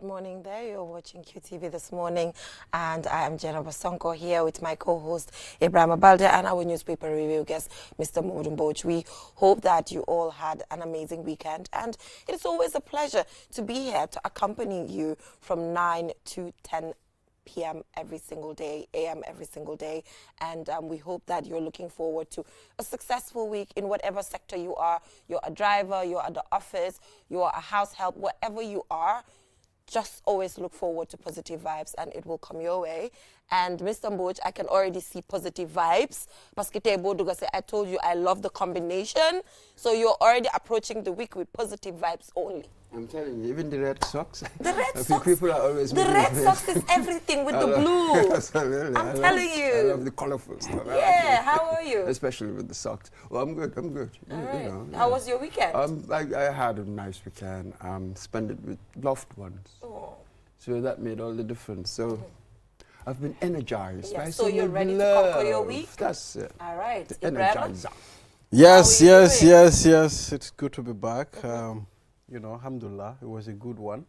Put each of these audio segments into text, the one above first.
morning there. You're watching QTV this morning, and I am Jenna Basonko here with my co-host Fatou Baldeh and our newspaper review guest, Mr. Mam Nabou Kah. We hope that you all had an amazing weekend, and it's always a pleasure to be here to accompany you from 9 to 10 p.m. every single day, a.m. every single day. And we hope that you're looking forward to a successful week in whatever sector you are. You're a driver, you're at the office, you're a house help, wherever you are. Just always look forward to positive vibes and it will come your way. And Mr. Mboj, I can already see positive vibes. Parce que I told you I love the combination. So you're already approaching the week with positive vibes only. I'm telling you, even the red socks. The red socks. People are always. The red socks is everything with the blue. Absolutely. I'm telling you. I love the colorful stuff. Yeah. How are you? Especially with the socks. Well, I'm good. I'm good. Right. You know, How was your weekend? I had a nice weekend. Spent it with loved ones. Oh. So that made all the difference. So I've been energized. Yeah, by so you're ready love. to conquer your week? That's it. All right. The Ibrahim? energizer. Yes, How are you yes, doing? yes. It's good to be back. You know, alhamdulillah, it was a good one.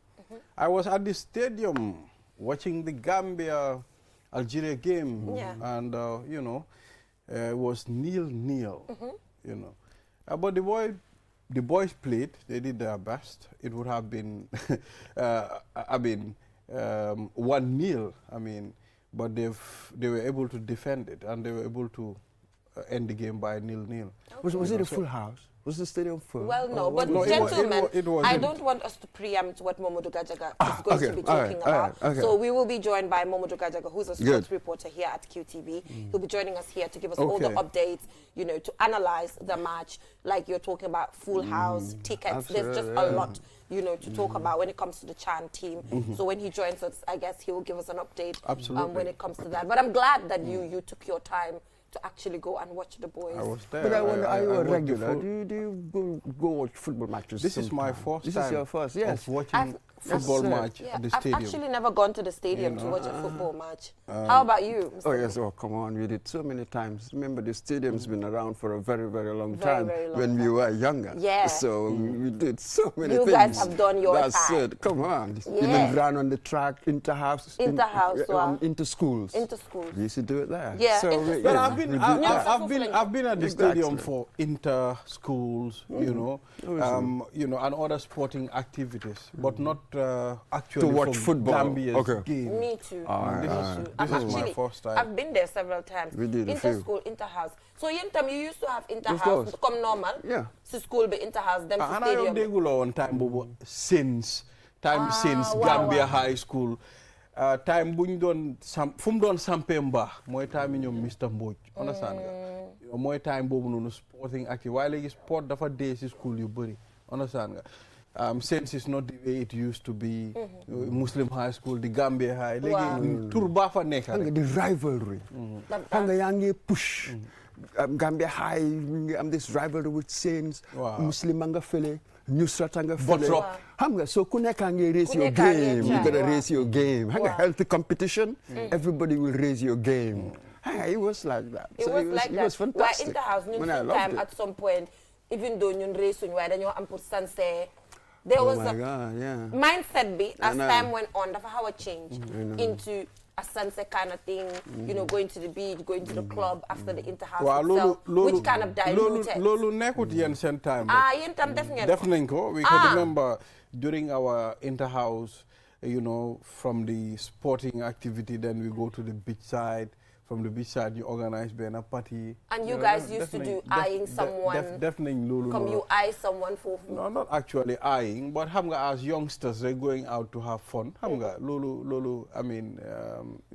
I was at the stadium watching the Gambia-Algeria game. Yeah. And, you know, it was 0-0, you know. But the boys played. They did their best. It would have been, 1-0. But they were able to defend it, and they were able to end the game by 0-0. Okay. Was it a full house? Was the stadium full? Well, no, but no, gentlemen, it was I don't want us to preempt what Mam Nabou Kah is going to be talking about. okay. So we will be joined by Mam Nabou Kah, who's a sports Good. reporter here at QTV. He'll be joining us here to give us all the updates, you know, to analyze the match, like you're talking about full house, tickets. There's just a lot, you know, to talk about when it comes to the Chan team. So when he joins us, I guess he will give us an update when it comes to that. But I'm glad that you took your time to actually go and watch the boys. I was there. But I wonder, are you a watched the regular? full- Do you go watch football matches? This is my sometime? first This time is your first, yes. of watching football That's it. match Yeah, at the I've stadium. actually never gone to the stadium You to know, watch a football match. How about you, Mr. Oh yes, oh come on, we did so many times. Remember, the stadium's been around for a very, very long time. Very long when we time. were younger. Yeah. So we did so many You things. guys have done your That's time. it. Come on. Yeah. Even ran on the track, inter-house. Inter-house, wow. Into schools. Into schools. We used to do it there. Yeah, So inter- we, But yeah, I've been, we did I've, that. I've been at the Exactly. stadium for inter schools, you know, you know, and other sporting activities, but not actually To watch for football. Gambia's Okay. game. Me too. This I've is my actually- first time. I've been there several times. We did a Inter few. school, inter house. So Yentam, you used to have inter house course. come normal. Yeah. So school be inter house, then to And I don't stadium. degulo on time bobo since wow, Gambia wow. High School. Time buñ don fum don sampemba moy time ñom Mr. Mboj understand nga moy time bobu nonu sporting active while legi sport dafa dé ci school yu bari understand nga since it's not the way it used to be Muslim High School the Gambia High legi tour ba fa nekk Xam nga the rivalry. Xam nga yaa ngi push. Gambia High, am this rivalry with Saints. Wow. Muslim nga fele. Newsrata nga fele. Botrop. Xam nga so ku nekk ngi raise Ku your nekk ngi game. You try. gotta Wow. raise your game. Xam nga Wow. healthy competition. Everybody will raise your game. It was like that. It So was like it that. was fantastic. Inter house, Man, I some loved time it. at some point, even though ñun race suñ waaye dañoo am pour sanse. There was Oh my a God, yeah. mindset be as know. time went on, dafa how a change know. into a sunset kind of thing, you know, going to the beach, going to the club after the inter-house Wow, itself, which kind of diluted. lolu nekkut yen sen time Yentam def ngeen def ko. nañ ko. We can remember during our inter-house, you know, from the sporting activity, then we go to the beach side. From the beach side, you organize a party. And you know, guys used to do eyeing someone. Def nañ lolu Come noonu. you eye someone for No, not actually eyeing, but xam nga as youngsters, they're going out to have fun. Xam nga lolu, I mean,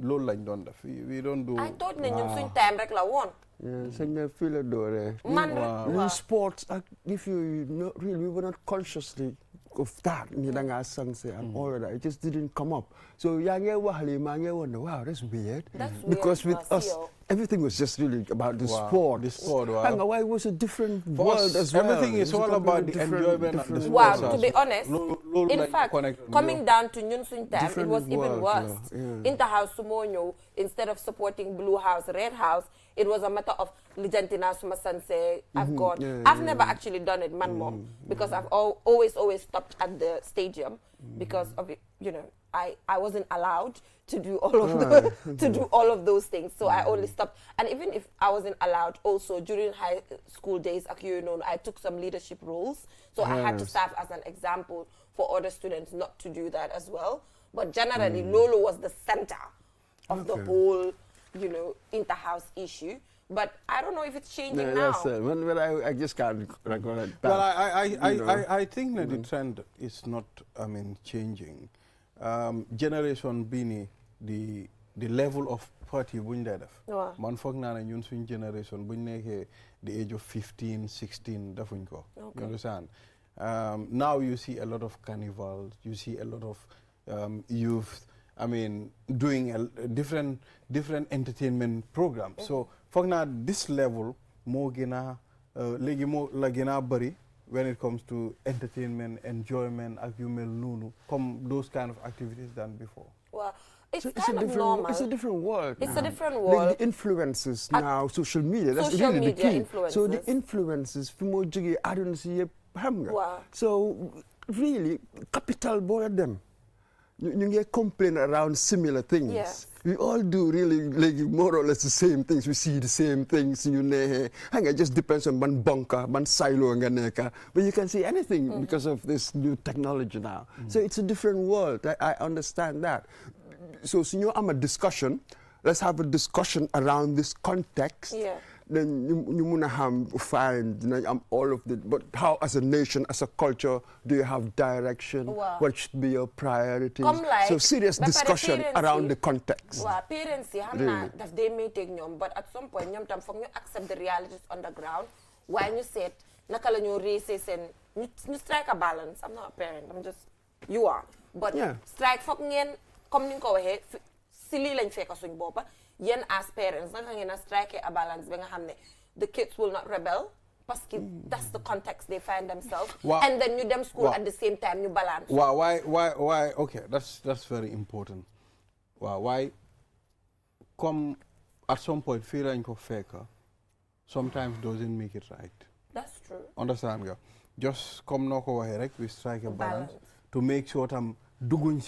lolu lañ doon def. We don't do. I thought ne ñun suñ time rek la woon. Sëñ nga fii la dooree. Man In sports, if you not really, we were not consciously of that, ni da ngaa sanse and all of that. It just didn't come up. So yaa ngi wax lii maa ngi wonder, wow, that's weird. That's Because weird, with us, Marcio. everything was just really about the Wow, sport. the sport, wow. Hang on, why it was a different For world us, as well. everything It is was a all about the completely enjoyment of the different sport. Wow, to be honest, Lolu in lañ fact, connect. coming down to ñun suñ time, it Different was even world, worse. yeah. Inter-house sumo instead of supporting Blue House, Red House, it was a matter of lijantina suma sanse. I've got. yeah, I've never actually done it, man, mom, because I've always stopped at the stadium. because of it, I wasn't allowed to do all of those things. So I only stopped. And even if I wasn't allowed, also during high school days, I took some leadership roles. So I had to serve as an example for other students not to do that as well. But generally, Lolo was the center of the whole, inter-house issue. But I don't know if it's changing now. When I just can't recollect that. Well, I think that the trend is not, changing. Generation Bini, the level of party buñ def. Man fogg na ñun suñ generation buñ nekké the age of 15, 16 defuñ ko. You understand? Now you see a lot of carnivals, you see a lot of youth, doing different entertainment programs. So fogg na this level mo gëna légui mo la gëna bari when it comes to entertainment, enjoyment, as you mel nunu, come those kind of activities than before. Well, it's kind of normal. It's a different world. It's a different world. Like the influences now, social media, that's really the key. Influences. So the influences, I don't see a hammer. So really, capital board them. You get complain around similar things. Yes. We all do really like more or less the same things. We see the same things. It just depends on one bunker, one silo, but you can see anything because of this new technology now. So it's a different world. I understand that. So, I'm a discussion. Let's have a discussion around this context. Yeah. Then you find all of the, but how as a nation, as a culture, do you have direction? Wow. What should be your priorities? Like, so serious discussion around the context. Wow, parents, they may take them, but at some point, you accept the realities on the ground. When you said, nakala nyo races and you strike a balance. I'm not a parent, you are. But strike fuck ngeen, come ninko wahe, silly lang feka suñ bopa. Yen as parents, strike a balance. The kids will not rebel, because that's the context they find themselves. And then you them school at the same time, you balance. Why? Okay, that's very important. Why? Come at some point, feeling of faker sometimes doesn't make it right. That's true. Understand nga? Just come knock over here, we strike a balance to make sure I'm doing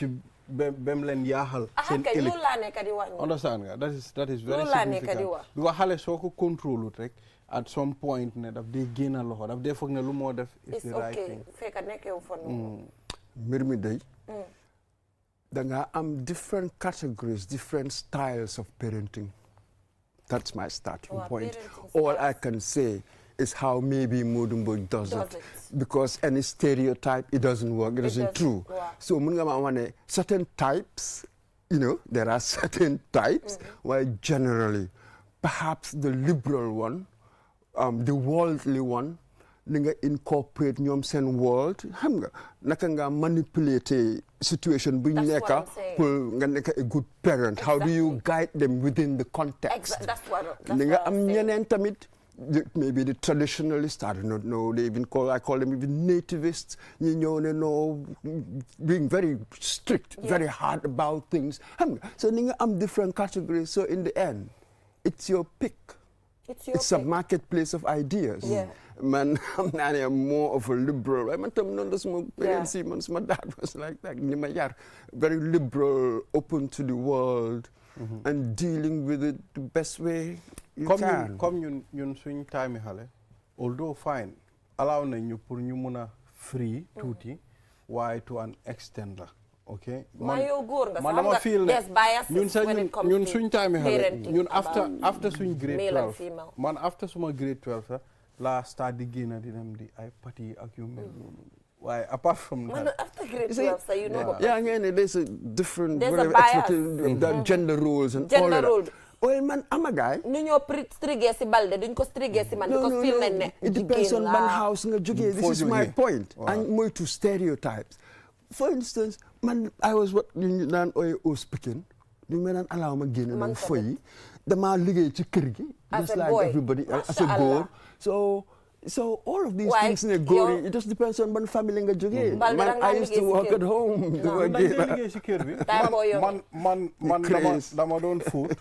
bemlen yahal sen elik. Understand nga? That is very significant. Because hale soko control it, at some point they gain a lot. They fogg na lu mo def is the right thing. Feka nek yow fon. Mirmi day. Danga different categories, different styles of parenting. That's my starting point. All I can say is how maybe Modumbo does it. Because any stereotype, it doesn't work, it isn't true. So, certain types, there are certain types where generally, perhaps the liberal one, the worldly one, incorporate sen world, naka manipulate situation bu nekka pour nga nekk a good parent. How do you guide them within the context? That's what I'm saying. Tamit, maybe the traditionalists, I do not know, I call them even nativists, being very strict, very hard about things. So I'm different categories, so in the end, it's your pick. It's a marketplace of ideas. Man, I'm more of a liberal. My dad was like that. Very liberal, open to the world, and dealing with it the best way you can. Come yun swing time hale. Although fine, allow you pour you muna free tuti, why to an extent la. Okay. Man, feel there's biases when it comes to swing time parenting. After swing grade male 12. And female. Man, after swing grade 12, la start the gain at the I party accumulate. Why apart from that? After grade 12, so you know. There's a different gender roles and gender all role. That. Well, man, I'm a guy. No, strige si balde, don't go strige si man because feel like it depends on one house. This is my point. I'm more to stereotypes. For instance, man, I was what you speaking. You may allow me again for you. The man ligate to Kirgi, just like boy. Everybody as a girl. So all of these things in a gory, it just depends on one family in a man, I used to work at home. Dama don food,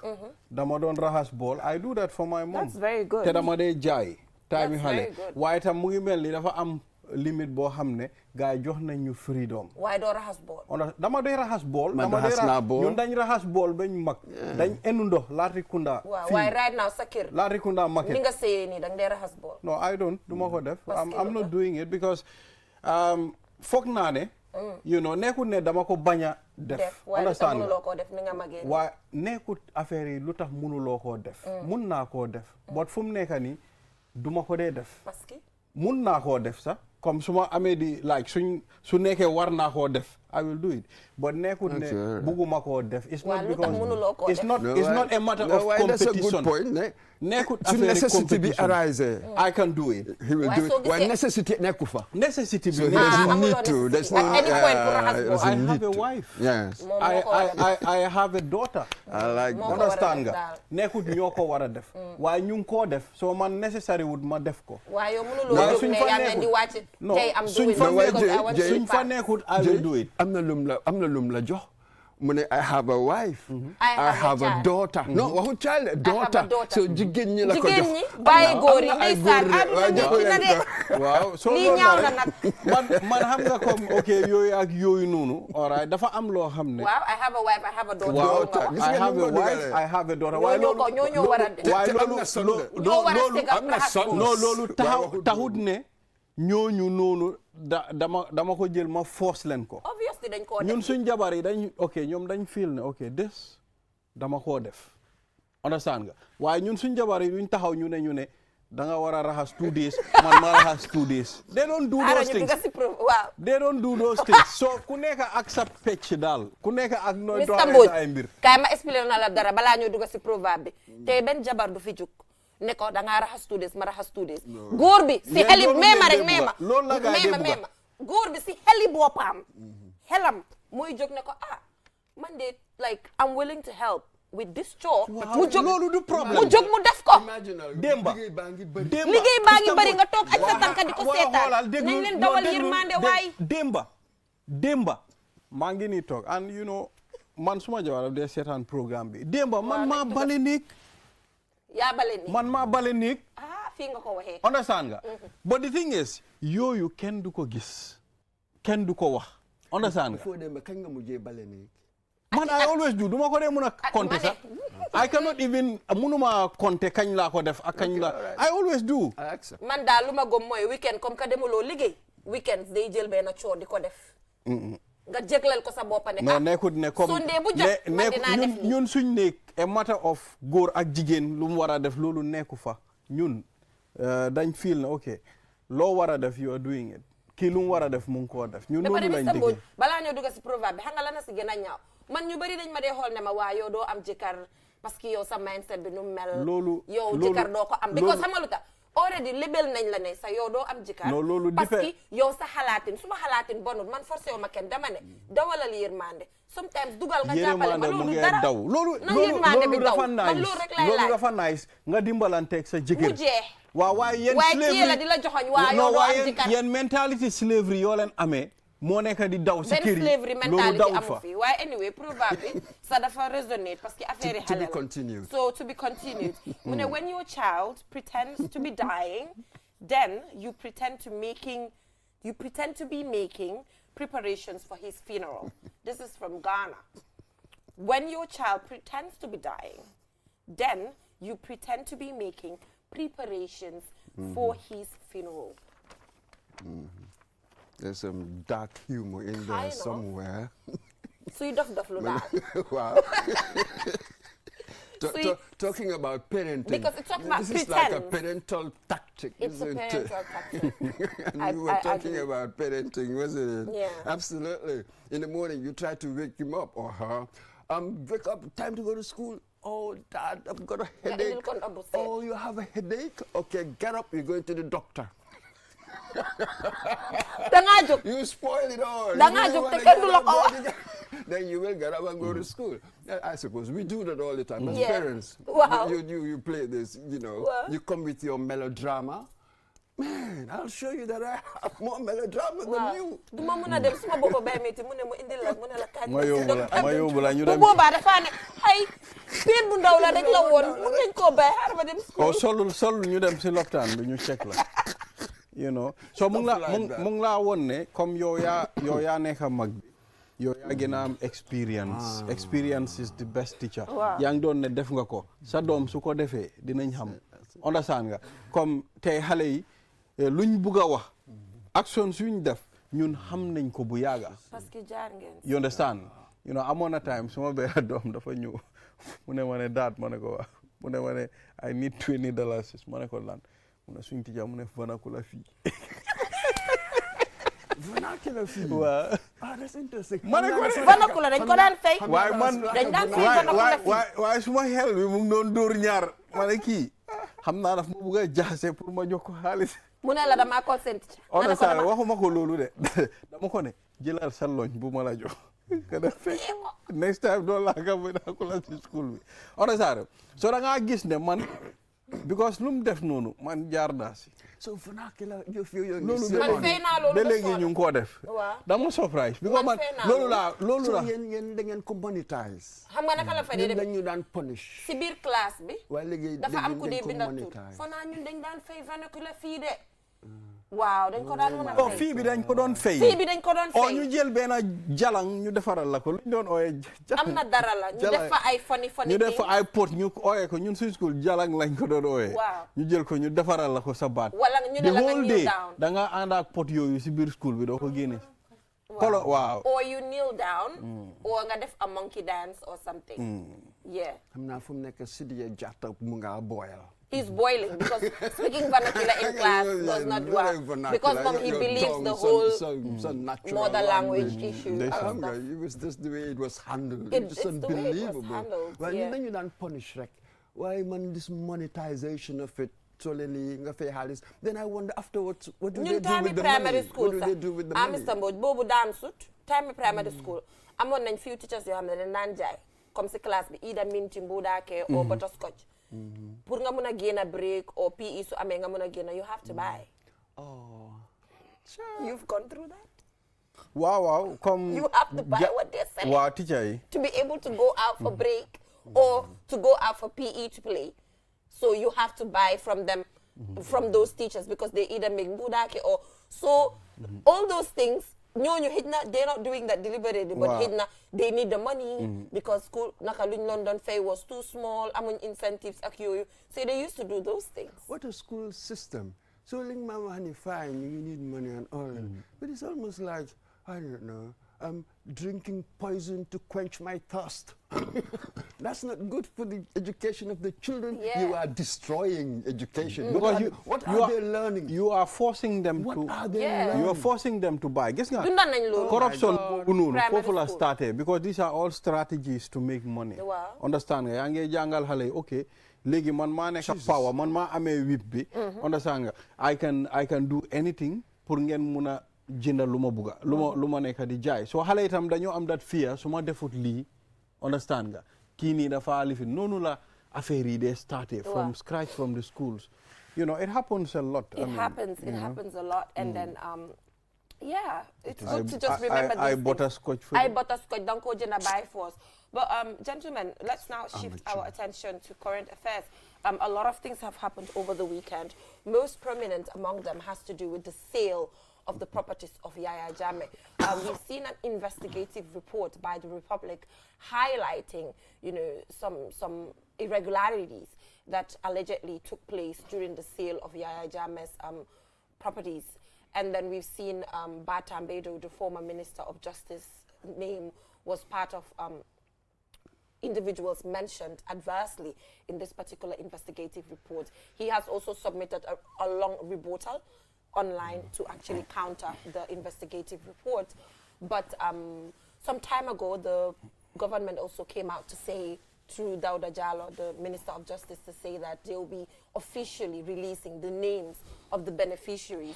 dama don rahas ball. I do that for my mom. That's very good. Te dama de jai. Time hale. Why ta mungi mel ni dafa am limit boo xam ne gars yi jox nañ ñu freedom. waaye doo raxas bool. dama day raxas bool. man raxas naa bool ñun dañ raxas bool bañ mag. dañ enu ndox Latrikunda. waaw waaye right now sa kër. Latrikunda market. ni nga séyee nii danga dee raxas bool. no I don't du ma ko def. I'm not doing it because foog naa ne. you know nekkut ne dama ko bañ a def. understand nga waaye mënuloo koo def ni nga magee. waaye nekkut affaire yi lu tax mënuloo koo def. mun naa koo def. but fu mu nekk nii duma ko dee def. parce que. mun naa koo def sax comme su ma amee di like su nekkee war naa koo def I will do it but nekkut ne bugguma koo def. it's not because it's not a matter of competition. nekkut affaire competition. I can do it. He will do it. Waaye necessity nekku fa. necessity bi. So he doesn't need to. There's no. At any point pour raxas bool. I have a wife. Yes. I have a daughter. I like that. understand nga nekkut ñoo ko war a def. waaye ñu ngi koo def so man necessary wut ma def ko. waaye yow mënuloo jóg ne yaa leen di wàcc. tey am suñ fa nekkut I will do it. am na lum la jox mu ne I have a wife. I have a daughter. no waxu child daughter. so jigéen ñi la ko jox. jigéen ñi bàyyi góor yi ndeysaan àdduna ñi na de. waaw soo lii ñaaw na nag. man xam nga comme ok yooyu ak yooyu noonu. alright dafa am loo xam ne. waaw I have a wife I have a daughter. I have a wife I have a daughter. waaye ñoo war a def. waaye ñoo war a segg loolu taxut ne. ñooñu noonu dama ko jël ma force leen ko. obviously dañ koo def ñun suñ jabar yi ñoom dañ feel ne ok des dama koo def understand nga waaye ñun suñ jabar yi duñ taxaw ñu ne da nga war a raxas 2 days man ma raxas 2 days. they don't do those things they don't do those things so ku nekk ak sa pecc daal ku nekk ak nooy doxalee sa ay mbir. kaay ma expliqué na la dara balaa ñoo dugg si proverbe bi tey benn jabar du fi jug ne ko da ngaa raxas 2 days ma raxas 2 days. góor bi si xeli meema rek meema góor bi si xeli boppam xelam mooy jóg ne ko man de like I'm willing to help with this chore. mu jóg loolu du problème mu jóg mu def ko. démba liggéey baa ngi bëri nga toog ak sa tànka di ko seetaan nañ leen dawal yërmande waay. démba maa ngi nii toog and you know man suma jabar de seetaan programme bi démba man maa bale néeg. yaa bale néeg man maa bale néeg. fii nga ko waxee. understand nga. but the thing is yooyu kenn du ko gis kenn du ko wax. understand nga. foo dem kañ nga mujjee bale néeg. man I always do duma ko dee mun a compter sax I cannot even munuma compter kañ laa ko def ak kañ la I always do. man daal lu ma gëm mooy weekend comme que demuloo liggéey weekend day jël benn coo di ko def. nga jéglal ko sa bopp ne. non nekkut ne comme Sunday bu jot man dinaa def ñun suñ nekk a matter of góor ak jigéen lu mu war a def loolu nekku fa ñun dañ feel na ok loo war a def you are doing it kii lu mu war a def mu ngi koo def ñun loolu lañ dégg. balaa ñoo dugg si proverbe bi xam nga la na si gën a ñaaw man ñu bari dañ ma dee xool ne ma waa yow doo am jëkkër parce que yow sa mindset bi nu mel. yow jëkkër doo ko am. because xam nga lu tax already label nañ la ne sa yow doo am jëkkër. parce que yow sa xalaatin su ma xalaatin bonul man forcé wu ma kenn dama ne dawalal yërmande sometimes dugal nga jàppale ma loolu dara loolu dafa nice loolu rek lay laaj loolu dafa nice nga dimbalanteeg sa jëkkër mu jeex. waaw waaye yéen slavery waaye la di la joxoñ waa yow doo am jëkkër yéen mentality slavery yoo leen amee. moo nekk di daw si kër yi loolu daw fa waaye anyway proverbe ça dafa résonner parce que affaire yi xale la so to be continued mu ne when your child pretends to be dying then you pretend to be making preparations for his funeral. This is from Ghana. When your child pretends to be dying then you pretend to be making preparations for his funeral. There's some dark humor in there somewhere. So you dof lu daal. Wow. Talking about parenting. Because it's talking about this is like a parental tactic, isn't it? It's a parental tactic. And you were talking about parenting, wasn't it? Yeah. Absolutely. In the morning, you try to wake him up or her. Wake up, time to go to school. Oh, Dad, I've got a headache. Oh, you have a headache? Okay, get up, you're going to the doctor. You spoil it all. Then you will get up and go to school. I suppose we do that all the time as parents. Wow. You play this, you know. Wow. You come with your melodrama. Man, I'll show you that I have more melodrama than you. Sol ñu dem si lopitaan bi ñu check la. you know so mu ngi laa woon ne comme yow yaa nekk mag bi yow yaa gën a am experience is the best teacher yaa ngi doon ne def nga ko sa doom su ko defee dinañ xam understand nga comme tey xale yi luñ bugg a wax action suñ def ñun xam nañ ko bu yàgga parce que jaar ngeen you understand you know amoon na time suma benn doom dafa ñëw mu ne ma ne daat ma ne ko wax mu ne ma ne I need $20 ma ne ko lan mu ne suñ tija mu ne vernacular fii vernacular fii waaw that's interesting ma ne ko vernacular dañ ko daan fay waaye man dañ daan fay vernacular fii waaye suma xel bi mu ngi doon dóor ñaar ma ne kii xam naa daf ma bëgg a jaxase pour ma jox ko xaalis mu ne la damaa consent on sa waxuma ko loolu de dama ko ne jëlal sa loñ bu ma la jox ka def fekk next time doo laa ka vernacular ci school bi on sa so da ngaa gis ne man because lu mu def noonu man jaar naa si so vernacular you feel loolu man fay naa loolu ba léegi ñu ngi koo def dama surprise because man loolu la so yéen da ngeen ko monetize xam nga naka la fa dee dañu daan punish si biir classe bi waaye léegi dafa am ku dee bindal tur fo naa ñun dañ daan fay vernacular fii de waaw dañ ko daan mën a fay fii bi dañ ko doon fay fii bi dañ ko doon fay ñu jël benn jalang ñu defaral la ko lu ñu doon ooyee am na dara la ñu def fa ay funny ñu def fa ay pot ñu ooyee ko ñun suñ school jalang lañ ko doon ooyee waaw ñu jël ko ñu defaral la ko sa baat wala ñu ne la nga kneel down da nga ànd ak pot yooyu si biir school bi doo ko génne kolo waaw or you kneel down or nga def a monkey dance or something yeah xam naa fu mu nekk Sidiya Jatta mu nga boyal he's boiling because speaking vernacular in class does not work because mom he believes the whole mother language issue. It was just the way it was handled. It's just unbelievable. Well, you know you don't punish rek. Why man this monetization of it? Then I wonder afterwards what do they do with the money? What do they do with the money? Mr. Mbodj boobu daan sut time primary school amoon nañ few teachers yoo xam ne dañ daan jaay comme si classe bi ida minti mbuudaake or butterscotch pour nga mun a génn break or PE su amee nga mun a génn you have to buy. Oh, sure. You've gone through that. Wow, come. You have to buy what they're selling. Wow, teacher. To be able to go out for break or to go out for PE to play, so you have to buy from them, from those teachers because they either make budake or so. All those things. They're not doing that deliberately, but they need the money because school Nakaluñ London Fair was too small. Among incentives, so they used to do those things. What a school system! So, Mama honey, fine, you need money and all, but it's almost like I don't know. Drinking poison to quench my thirst. That's not good for the education of the children. Yeah. You are destroying education. Because what are they learning? You are forcing them what to. Are they learning? You are forcing them to buy. Guess nga Oh corruption popular started because these are all strategies to make money. Wow. Understand nga? Yange jangal hale okay. Legi man ma neka power man ma ame whip bi. Understand nga? I can do anything pour ngeen muna jëndal lu ma buga lu ma nekk di jaay so xale itam dañoo am that fear su ma defut lii understand nga kii nii dafa lifi noonu la affaire yi de started from scratch from the schools you know it happens a lot. It happens a lot and then yeah it's good to just remember I butterscotch don't go jënd buy force but gentlemen let's now shift our attention to current affairs. A lot of things have happened over the weekend. Most prominent among them has to do with the sale of the properties of Yaya Jammeh. We've seen an investigative report by the Republic highlighting, some irregularities that allegedly took place during the sale of Yaya Jammeh's properties. And then we've seen Bata Mbedo, the former Minister of Justice, name was part of individuals mentioned adversely in this particular investigative report. He has also submitted a long rebuttal online to actually counter the investigative report. But some time ago, the government also came out to say, through Dauda Jallow, the Minister of Justice, to say that they will be officially releasing the names of the beneficiaries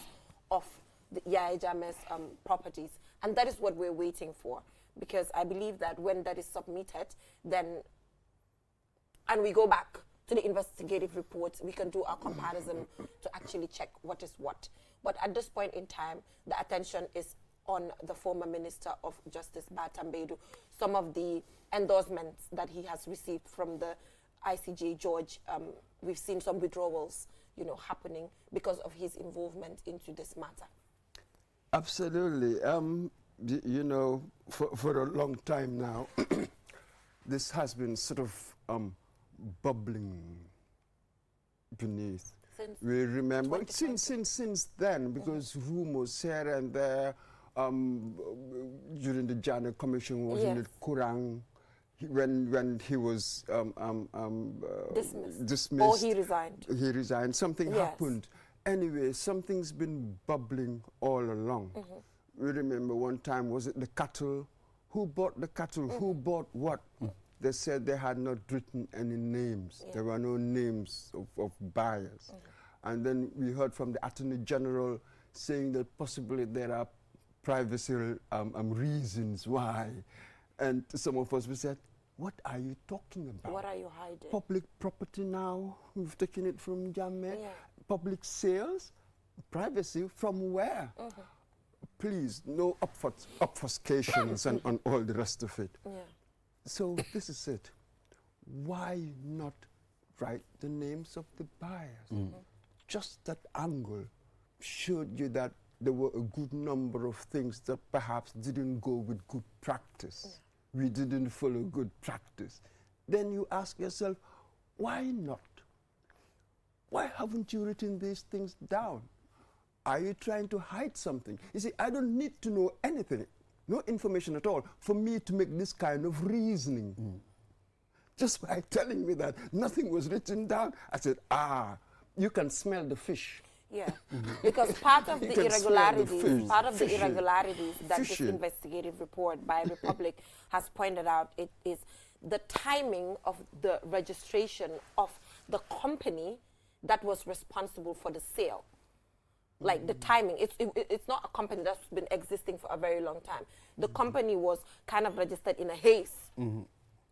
of the Yaya Jammeh's properties. And that is what we're waiting for. Because I believe that when that is submitted, then, and we go back to the investigative reports, we can do our comparison to actually check what is what. But at this point in time, the attention is on the former Minister of Justice, Bata Mbedo. Some of the endorsements that he has received from the ICJ judge, we've seen some withdrawals you know, happening because of his involvement into this matter? Absolutely. You know, for a long time now, this has been sort of bubbling beneath. Since we remember since then, because rumors here and there during the Janet Commission, wasn't it Kurang, when he was dismissed, or he resigned. He resigned. Something happened. Anyway, something's been bubbling all along. We remember one time, was it the cattle? Who bought the cattle? Who bought what? They said they had not written any names. There were no names of buyers. And then we heard from the Attorney General saying that possibly there are privacy reasons why. And some of us, we said, what are you talking about? What are you hiding? Public property now, we've taken it from Jammeh. Public sales, privacy, from where? Please, no obfuscations and all the rest of it. So this is it. Why not write the names of the buyers? Just that angle showed you that there were a good number of things that perhaps didn't go with good practice. We didn't follow good practice. Then you ask yourself, why not? Why haven't you written these things down? Are you trying to hide something? You see, I don't need to know anything, no information at all, for me to make this kind of reasoning. Just by telling me that nothing was written down, I said, you can smell the fish. Yeah, because part of the irregularities, that this investigative report by Republic has pointed out, it is the timing of the registration of the company that was responsible for the sale. Like the timing, it's not a company that's been existing for a very long time. The company was kind of registered in a haste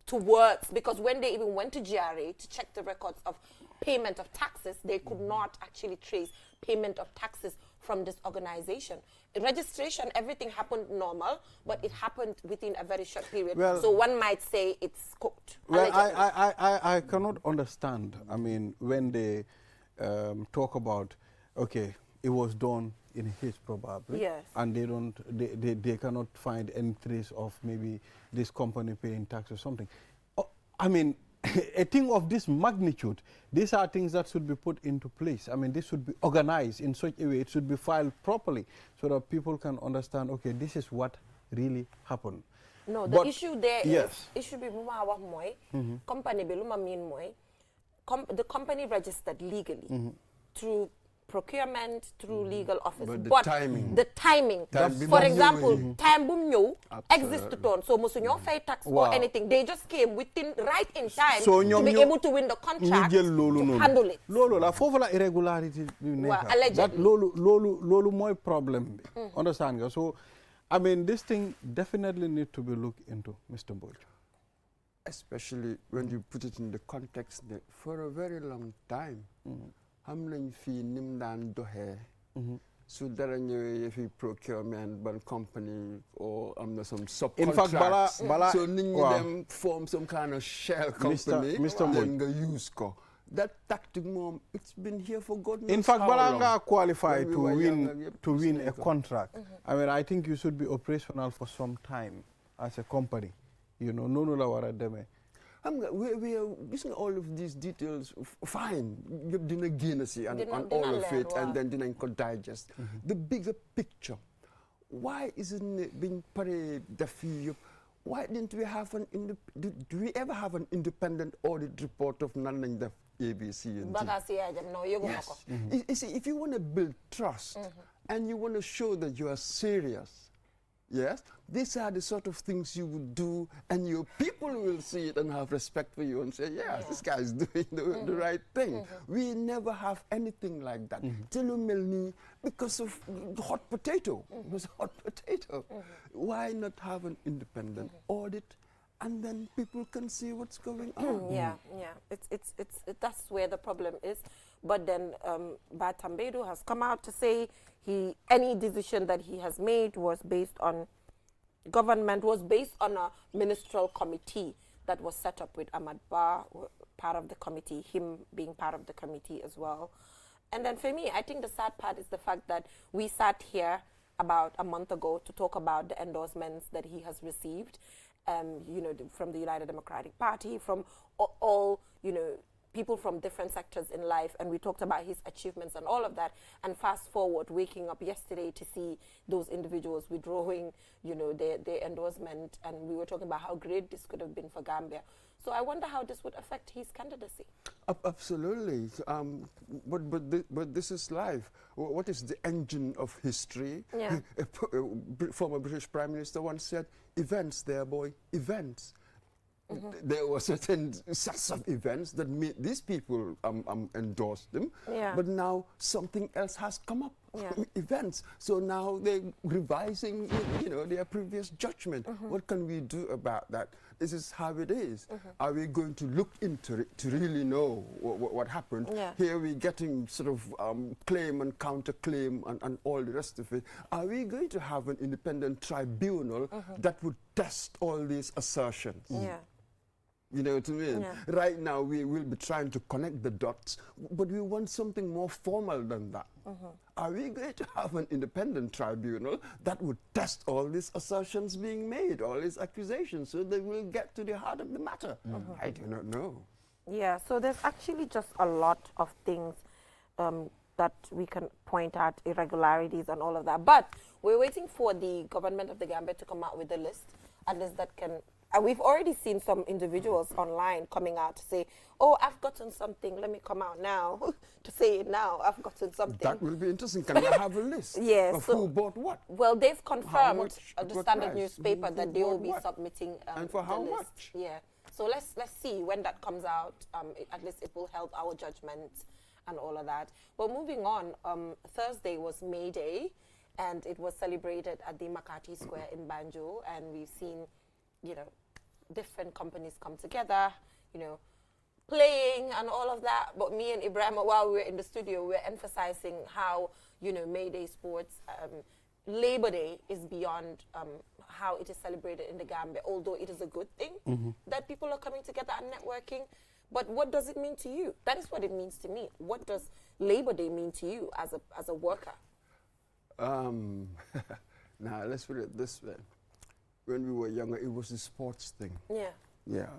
towards, because when they even went to GRA to check the records of payment of taxes, they could not actually trace payment of taxes from this organization. Registration, everything happened normal, but it happened within a very short period. Well, so one might say it's cooked. Well, I cannot understand. I mean, when they talk about, okay, it was done in haste probably, and they cannot find any trace of maybe this company paying tax or something. I mean, a thing of this magnitude, these are things that should be put into place. I mean, this should be organized in such a way, it should be filed properly so that people can understand, okay, this is what really happened. No, the issue there is, it should be company the company registered legally through procurement, through legal office. But the timing. For example, time boom you existed on. So musunyo pay tax or anything. They just came right in time to be able to win the contract to handle it. Lolo la fofu irregularity. That lolo my problem. Understand? So I mean, this thing definitely need to be looked into, Mr. Mbodj. Especially when you put it in the context that for a very long time, xam nañ fii nim daan doxee su dara ñëwee fi procurement ban company or am na some subcontracts. In fact, bala so nit ñi dem form some kind of shell company then nga use ko. That tactic mom, it's been here for God knows. In fact, bala nga qualify to win a contract. I mean, I think you should be operational for some time as a company. You know, no la wara deme. We are using all of these details, fine. You didn't gain us on all of it, and then didn't digest. The bigger picture, why isn't it being paid? Why didn't we have do we ever have an independent audit report of none the ABC? Yes. You see, if you want to build trust and you want to show that you are serious, yes, these are the sort of things you would do, and your people will see it and have respect for you and say, yes, this guy is doing the right thing. We never have anything like that. Because of hot potato. It was hot potato. Why not have an independent audit, and then people can see what's going on? That's where the problem is. But then Batambedu has come out to say any decision that he has made was based on government, was based on a ministerial committee that was set up with Ahmad Ba, part of the committee, him being part of the committee as well. And then for me, I think the sad part is the fact that we sat here about a month ago to talk about the endorsements that he has received, you know, from the United Democratic Party, from all, you know, people from different sectors in life, and we talked about his achievements and all of that. And fast forward, waking up yesterday to see those individuals withdrawing, you know, their endorsement, and we were talking about how great this could have been for Gambia. So I wonder how this would affect his candidacy. Absolutely. But this is life. What is the engine of history? Yeah. A former British Prime Minister once said, events, there, boy, events. There were certain sets of events that made these people endorse them, but now something else has come up, events. So now they're revising, you know, their previous judgment. What can we do about that? This is how it is. Are we going to look into it to really know what happened? Here we're getting sort of claim and counterclaim and all the rest of it. Are we going to have an independent tribunal that would test all these assertions? You know what I mean? Right now, we will be trying to connect the dots, but we want something more formal than that. Are we going to have an independent tribunal that would test all these assertions being made, all these accusations, so that we'll get to the heart of the matter? I do not know. Yeah, so there's actually just a lot of things that we can point at, irregularities and all of that. But we're waiting for the government of the Gambia to come out with a list, at least that can... we've already seen some individuals online coming out to say, oh, I've gotten something, let me come out now to say it now, I've gotten something. That will be interesting. Can we have a list of who bought what? Well, they've confirmed the Standard newspaper that they will be submitting and for how list. much? Yeah. So let's see when that comes out. At least it will help our judgment and all of that. But moving on, Thursday was May Day, and it was celebrated at the Makati Square in Banjul, and we've seen, you know, different companies come together, you know, playing and all of that. But me and Ibrahim, while we were in the studio, we were emphasizing how, you know, May Day sports, Labor Day is beyond how it is celebrated in the Gambia, although it is a good thing that people are coming together and networking. But what does it mean to you? That is what it means to me. What does Labor Day mean to you as a worker? Now, let's put it this way. When we were younger, it was a sports thing. Yeah,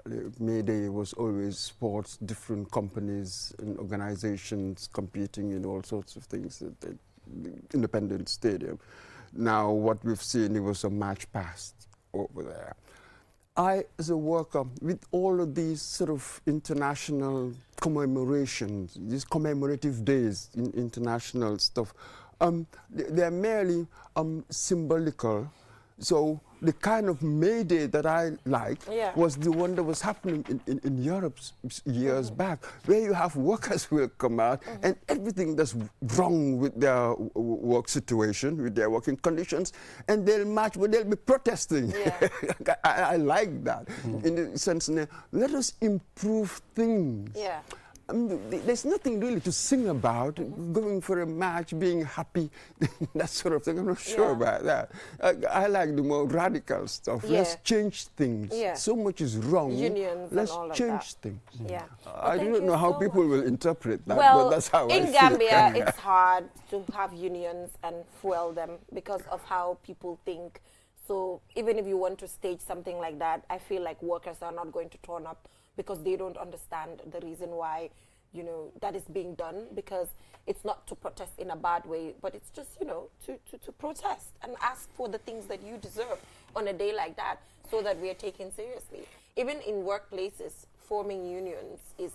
May Day was always sports, different companies and organizations competing in all sorts of things at the Independence Stadium. Now, what we've seen, it was a match past over there. I, as a worker, with all of these sort of international commemorations, these commemorative days, international stuff, they're merely symbolical. So the kind of May Day that I liked was the one that was happening in Europe years back, where you have workers who will come out and everything that's wrong with their work situation, with their working conditions, and they'll march, but they'll be protesting. I like that, in the sense, let us improve things. There's nothing really to sing about, going for a match, being happy, that sort of thing. I'm not sure about that. I like the more radical stuff. Let's change things. So much is wrong. Unions Let's and all of change that. things. Well, I don't know how people will interpret that, well, but that's how I feel. In Gambia, it's hard to have unions and fuel them because of how people think. So even if you want to stage something like that, I feel like workers are not going to turn up because they don't understand the reason why, you know, that is being done, because it's not to protest in a bad way, but it's just, you know, to protest and ask for the things that you deserve on a day like that, so that we are taken seriously. Even in workplaces, forming unions is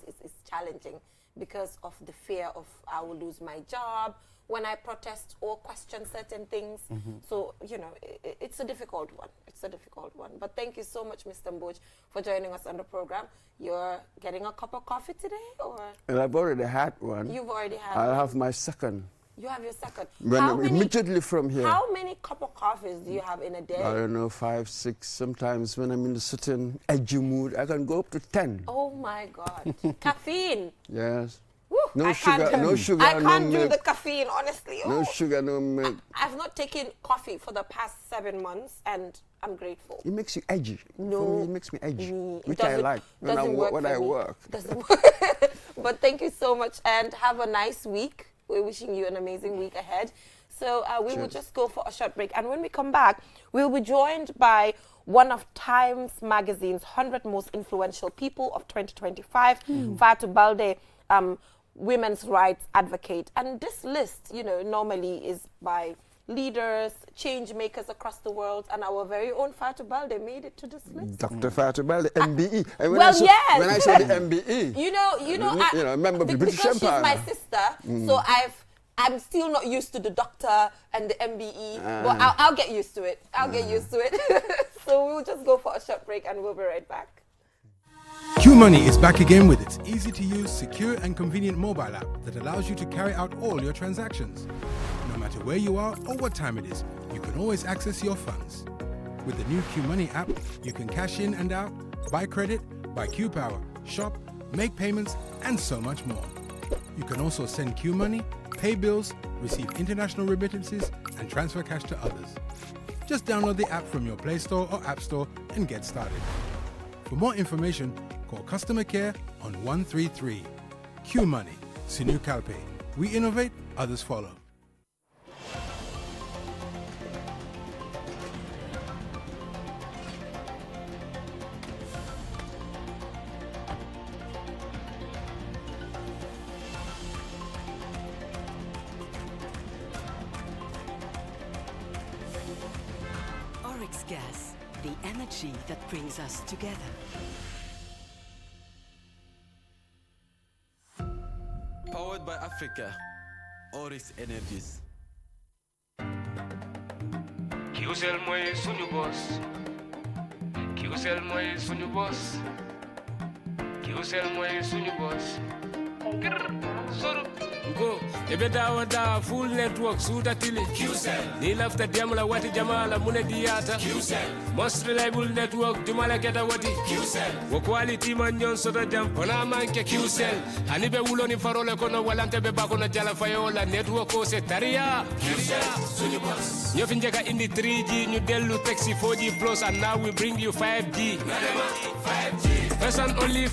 challenging because of the fear of I will lose my job when I protest or question certain things. So, you know, it's a difficult one. It's a difficult one. But thank you so much, Mr. Mboj, for joining us on the program. You're getting a cup of coffee today, or? Well, I've already had one. You've already had I'll one. have my second. You have your second. Immediately from here. How many cup of coffees do you have in a day? I don't know, 5, 6. Sometimes when I'm in a certain edgy mood, I can go up to 10. Oh my God. Caffeine. Yes. Woo, No sugar, no sugar, I no can't do milk. the caffeine, honestly. No sugar, no milk. I've not taken coffee for the past 7 months, and I'm grateful. It makes you edgy. No. For me, it makes me edgy, It which I like when I work. Doesn't work. But thank you so much, and have a nice week. We're wishing you an amazing week ahead. So we will just go for a short break. And when we come back, we'll be joined by one of Times Magazine's 100 most influential people of 2025, Fatou Baldeh, women's rights advocate. And this list, you know, normally is by leaders, change makers across the world, and our very own Fatou Baldeh made it to this list. Dr. Fatou Baldeh, MBE. And Well, yes. When I said the MBE, you know, member of the British because Empire. she's my sister, so I'm still not used to the doctor and the MBE, but I'll get used to it. I'll get used to it. So we'll just go for a short break and we'll be right back. QMoney is back again with its easy-to-use, secure and convenient mobile app that allows you to carry out all your transactions. No matter where you are or what time it is, you can always access your funds. With the new QMoney app, you can cash in and out, buy credit, buy QPower, shop, make payments, and so much more. You can also send QMoney, pay bills, receive international remittances, and transfer cash to others. Just download the app from your Play Store or App Store and get started. For more information, call customer care on 133. QMoney, Sinu Kalpe. We innovate, others follow. Oryx Gas, the energy that brings us together. Powered by Africa, Oryx Energies. Kiusel moy suñu boss. Kiusel moy suñu boss. Kiusel moy suñu boss. Soro. Go, ebe dawa full network suda tili. QCell. Ni lafta diamla wati jamala mune diata. QCell. Most reliable network jumala keta wati. QCell. Wo quality man nyon soda jam ona manke QCell. Hanibe wulo ni farole kono walante be bako na jala fayola network ko se taria. QCell. Suñu boss. Nyo finjeka indi 3G ñu delu taxi 4G plus and now we bring you 5G. 5G. Person only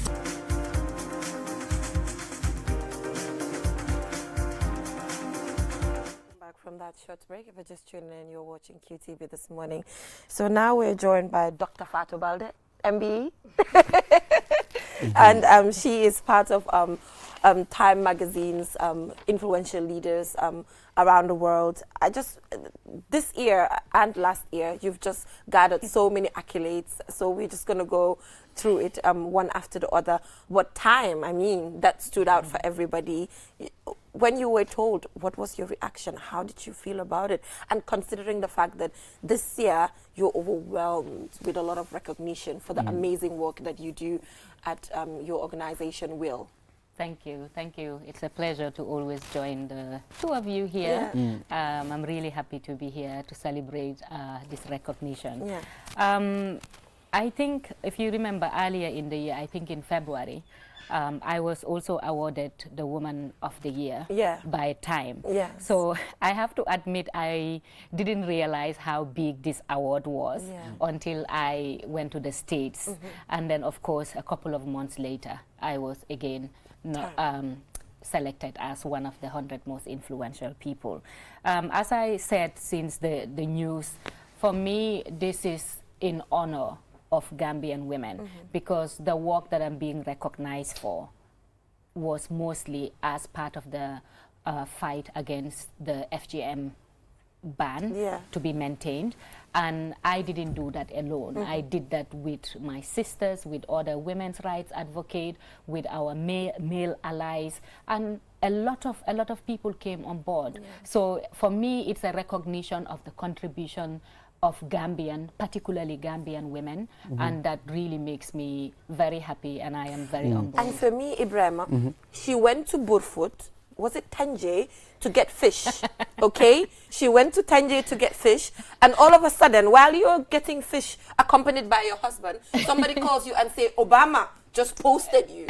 From that short break, if you're just tuning in, you're watching QTV this morning. So now we're joined by Dr. Fatou Baldeh, MBE, and she is part of Time Magazine's influential leaders around the world. This year and last year, you've just gathered so many accolades. So we're just going to go through it one after the other. What Time, I mean, that stood out for everybody. When you were told, what was your reaction? How did you feel about it? And considering the fact that this year you're overwhelmed with a lot of recognition for the amazing work that you do at your organization, Will. Thank you, thank you. It's a pleasure to always join the two of you here. Yeah. I'm really happy to be here to celebrate this recognition. Yeah. I think, if you remember earlier in the year, I think in February, I was also awarded the Woman of the Year by Time. Yes. So I have to admit I didn't realize how big this award was until I went to the States. And then, of course, a couple of months later, I was again selected as one of the 100 most influential people. As I said since the news, for me, this is in honor of Gambian women, because the work that I'm being recognized for was mostly as part of the fight against the FGM ban to be maintained. And I didn't do that alone. I did that with my sisters, with other women's rights advocates, with our male allies, and a lot of people came on board. So for me, it's a recognition of the contribution of Gambian, particularly Gambian women, and that really makes me very happy, and I am very humbled. And for me, Ibrahima, she went to Burfoot, was it Tanje, to get fish, okay? She went to Tanje to get fish, and all of a sudden, while you're getting fish accompanied by your husband, somebody calls you and say, Obama just posted you.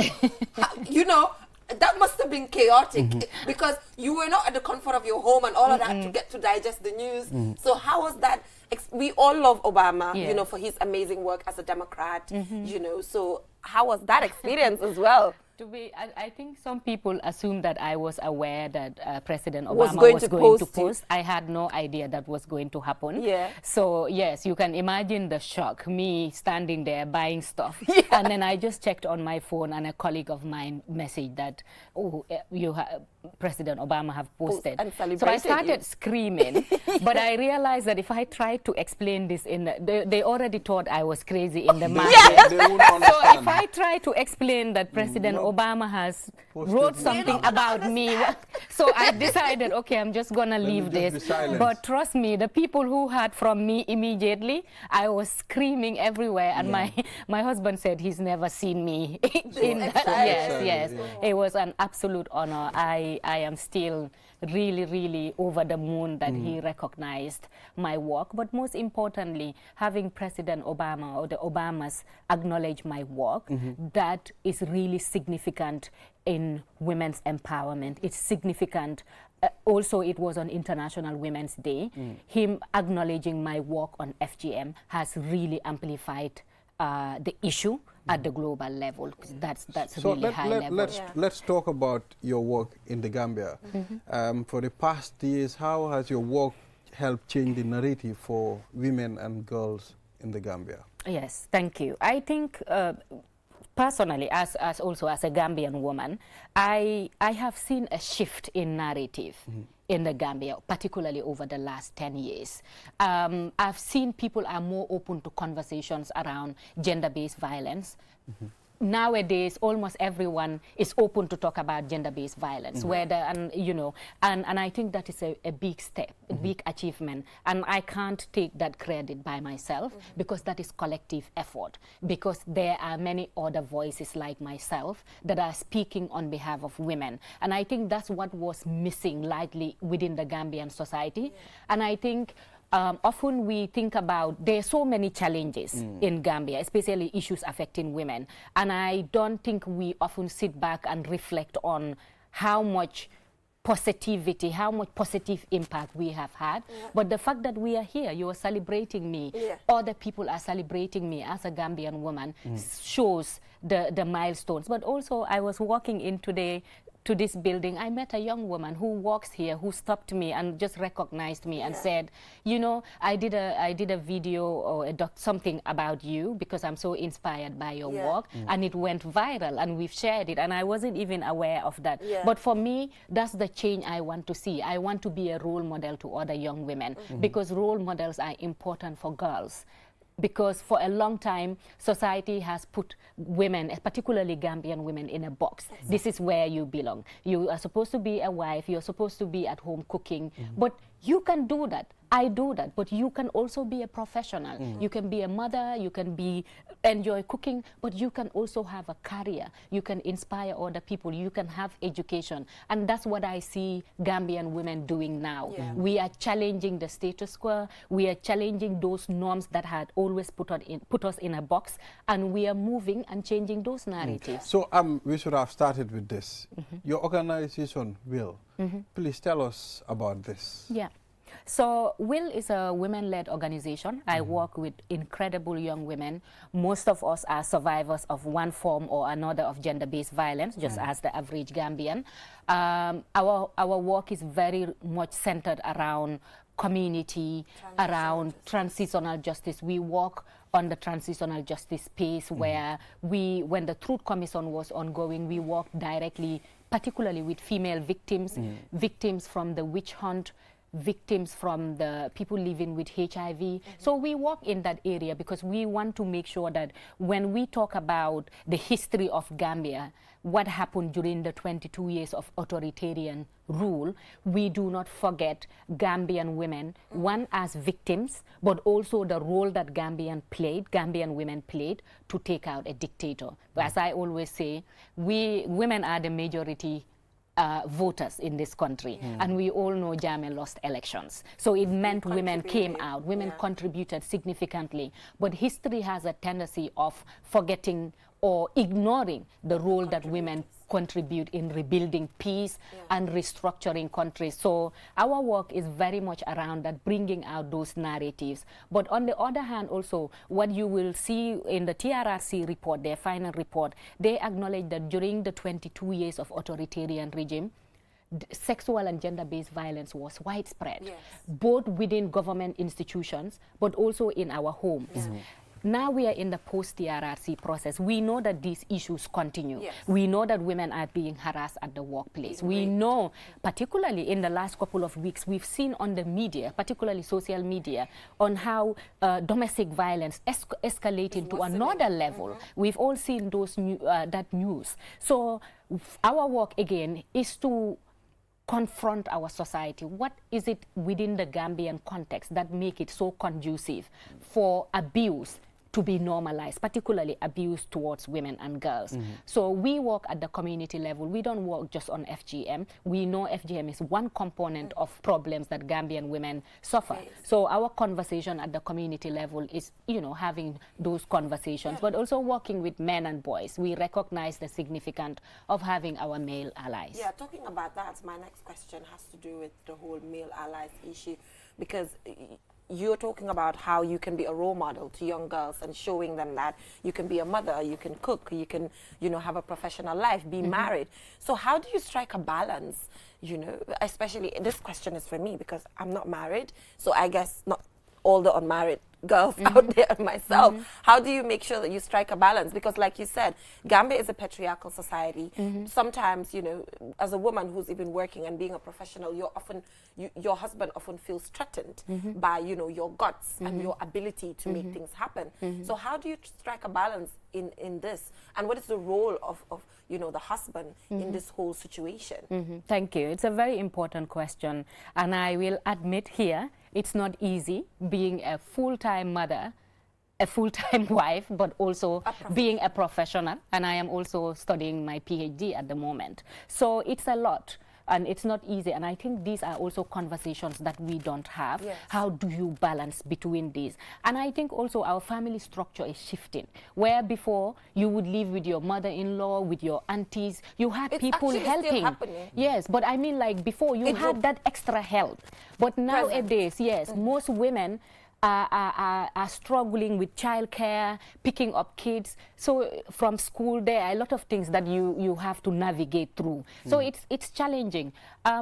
You know, that must have been chaotic because you were not at the comfort of your home and all of that to get to digest the news. So how was that? We all love Obama, you know, for his amazing work as a Democrat, you know. So how was that experience as well? I think some people assume that I was aware that President Obama was going to post. I had no idea that was going to happen. Yeah. So yes, you can imagine the shock, me standing there buying stuff. Yeah. And then I just checked on my phone and a colleague of mine messaged that, oh, President Obama have posted. So I started screaming, but I realized that if I tried to explain this they already thought I was crazy in the market. Yes. They won't understand. So if I try to explain that President Obama has wrote something about me, so I decided, okay, I'm just gonna leave this. But trust me, the people who heard from me immediately, I was screaming everywhere, and my husband said he's never seen me in that. Yes. It was an absolute honor. I am still really over the moon that he recognized my work, but most importantly, having President Obama or the Obamas acknowledge my work, that is really significant in women's empowerment. It's significant. Also, it was on International Women's Day. Him acknowledging my work on FGM has really amplified the issue at the global level. That's so really high level. Let's talk about your work in the Gambia. For the past years, how has your work helped change the narrative for women and girls in the Gambia? Yes, thank you. I think personally, as also as a Gambian woman, I have seen a shift in narrative in the Gambia, particularly over the last 10 years. I've seen people are more open to conversations around gender-based violence. Nowadays, almost everyone is open to talk about gender-based violence, and I think that is a big step, a big achievement, and I can't take that credit by myself because that is collective effort, because there are many other voices like myself that are speaking on behalf of women, and I think that's what was missing lightly within the Gambian society, and I think often we think about, there are so many challenges in Gambia, especially issues affecting women. And I don't think we often sit back and reflect on how much positivity, how much positive impact we have had. But the fact that we are here, you are celebrating me, other people are celebrating me as a Gambian woman, shows the milestones. But also, I was walking in today to this building, I met a young woman who works here, who stopped me and just recognized me and said, you know, I did a video or something about you because I'm so inspired by your work, and it went viral and we've shared it, and I wasn't even aware of that. But for me, that's the change I want to see. I want to be a role model to other young women because role models are important for girls. Because for a long time, society has put women, particularly Gambian women, in a box. This is where you belong. You are supposed to be a wife, you're supposed to be at home cooking, but you can do that. I do that, but you can also be a professional. You can be a mother, you can enjoy cooking, but you can also have a career. You can inspire other people, you can have education. And that's what I see Gambian women doing now. We are challenging the status quo, we are challenging those norms that had always put us in a box, and we are moving and changing those narratives. So we should have started with this. Your organization, Will, please tell us about this. Yeah. So WIL is a women-led organization. I work with incredible young women. Most of us are survivors of one form or another of gender-based violence, just as the average Gambian. Our work is very much centered around community, around transitional justice. We work on the transitional justice space where when the Truth Commission was ongoing, we worked directly, particularly with female victims, victims from the witch hunt, victims from the people living with HIV. So we work in that area because we want to make sure that when we talk about the history of Gambia, what happened during the 22 years of authoritarian rule, we do not forget Gambian women, one as victims, but also the role that Gambian women played to take out a dictator. As I always say, women are the majority voters in this country, and we all know Jammeh lost elections. So it meant women came out, women contributed significantly, but history has a tendency of forgetting or ignoring the role that women contribute in rebuilding peace and restructuring countries. So our work is very much around that, bringing out those narratives. But on the other hand, also, what you will see in the TRRC report, their final report, they acknowledge that during the 22 years of authoritarian regime, sexual and gender-based violence was widespread, both within government institutions, but also in our homes. Now we are in the post-TRRC process. We know that these issues continue. We know that women are being harassed at the workplace. We know, particularly in the last couple of weeks, we've seen on the media, particularly social media, on how domestic violence escalating to another level. We've all seen those that news. So our work, again, is to confront our society. What is it within the Gambian context that make it so conducive for abuse to be normalized, particularly abuse towards women and girls? So we work at the community level. We don't work just on FGM. We know FGM is one component of problems that Gambian women suffer. So our conversation at the community level is, you know, having those conversations, but also working with men and boys. We recognize the significance of having our male allies. Yeah, talking about that, my next question has to do with the whole male allies issue, because you're talking about how you can be a role model to young girls and showing them that you can be a mother, you can cook, you can, you know, have a professional life, be married. So how do you strike a balance, you know, especially, this question is for me because I'm not married, so I guess not all the unmarried girls out there myself. How do you make sure that you strike a balance? Because like you said, Gambia is a patriarchal society. Sometimes, you know, as a woman who's even working and being a professional, you're often, your husband often feels threatened by, you know, your guts and your ability to make things happen. So how do you strike a balance in this? And what is the role of you know, the husband in this whole situation? Thank you. It's a very important question. And I will admit here, it's not easy being a full-time mother, a full-time wife, but also being a professional. And I am also studying my PhD at the moment. So it's a lot. And it's not easy. And I think these are also conversations that we don't have. How do you balance between these? And I think also our family structure is shifting. Where before you would live with your mother-in-law, with your aunties, you had people helping. Yes, but I mean, like before you had that extra help. But nowadays, most women are struggling with childcare, picking up kids. So from school, there are a lot of things that you have to navigate through. So it's challenging.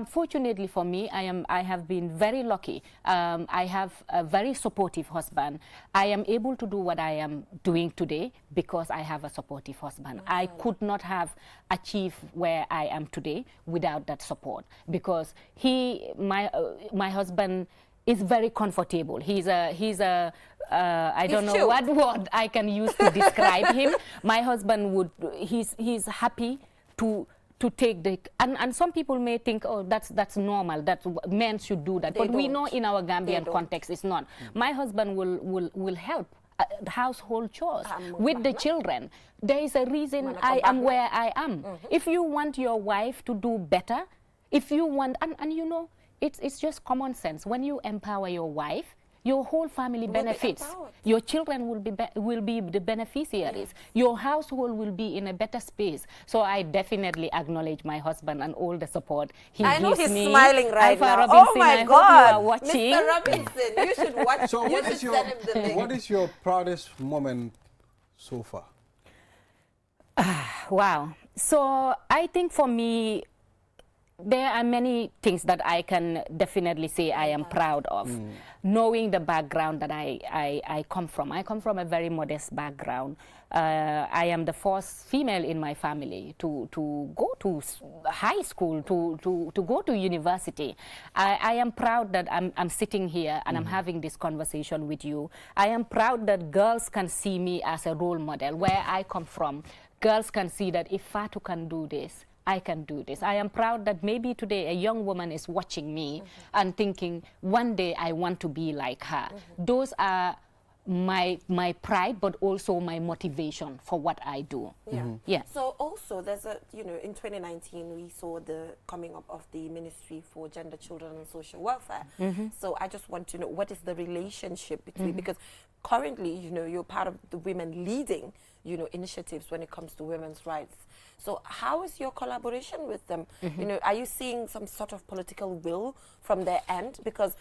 Fortunately for me, I have been very lucky. I have a very supportive husband. I am able to do what I am doing today because I have a supportive husband. I could not have achieved where I am today without that support, because my husband is very comfortable. He's a I don't know what word I can use to describe him. My husband he's happy to take the, and some people may think, oh, that's normal, that men should do that. But we know in our Gambian context it's not. My husband will help household chores with the children. There is a reason I am where I am. If you want your wife to do better, if you want, and you know, it's just common sense. When you empower your wife, your whole family benefits. Your children will be the beneficiaries. Your household will be in a better space. So I definitely acknowledge my husband and all the support he gives me. I know he's smiling right now. Robinson, oh my I God, hope you are watching. Mr. Robinson, you should watch. So you should send him the link. what is your proudest moment so far? Wow. So I think for me, there are many things that I can definitely say I am proud of. Knowing the background that I come from. I come from a very modest background. I am the first female in my family to go to high school, to go to university. I am proud that I'm sitting here and I'm having this conversation with you. I am proud that girls can see me as a role model. Where I come from, girls can see that if Fatou can do this, I can do this. I am proud that maybe today a young woman is watching me and thinking, one day I want to be like her. Those are my pride, but also my motivation for what I do. Yeah. So also there's a, in 2019 we saw the coming up of the Ministry for Gender, Children and Social Welfare. So I just want to know, what is the relationship between, because currently, you're part of the women leading, initiatives when it comes to women's rights. So how is your collaboration with them? Are you seeing some sort of political will from their end? Because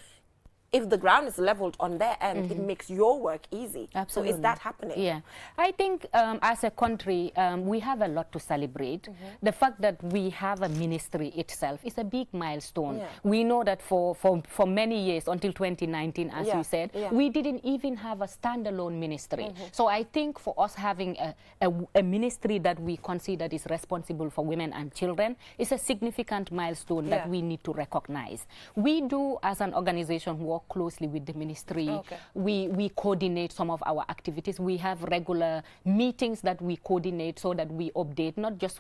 if the ground is leveled on their end, it makes your work easy. Absolutely. So is that happening? Yeah. I think as a country, we have a lot to celebrate. The fact that we have a ministry itself is a big milestone. We know that for many years, until 2019, as you said, we didn't even have a standalone ministry. So I think for us having a ministry that we consider is responsible for women and children is a significant milestone that we need to recognize. We do, as an organization, work closely with the ministry. We coordinate some of our activities. We have regular meetings that we coordinate so that we update, not just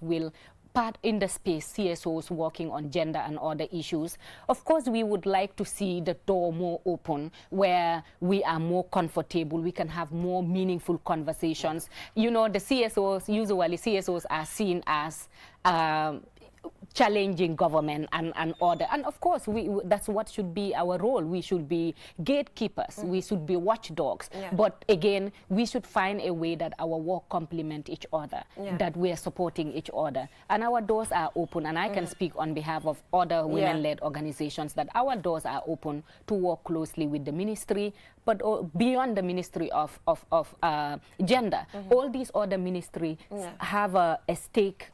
part in the space, CSOs working on gender and other issues. Of course, we would like to see the door more open, where we are more comfortable, we can have more meaningful conversations. The CSOs, usually CSOs are seen as challenging government and order. And of course, that's what should be our role. We should be gatekeepers. We should be watchdogs. But again, we should find a way that our work complement each other, that we are supporting each other. And our doors are open. And I can speak on behalf of other women-led organizations that our doors are open to work closely with the ministry, but beyond the Ministry of Gender. All these other ministries have a stake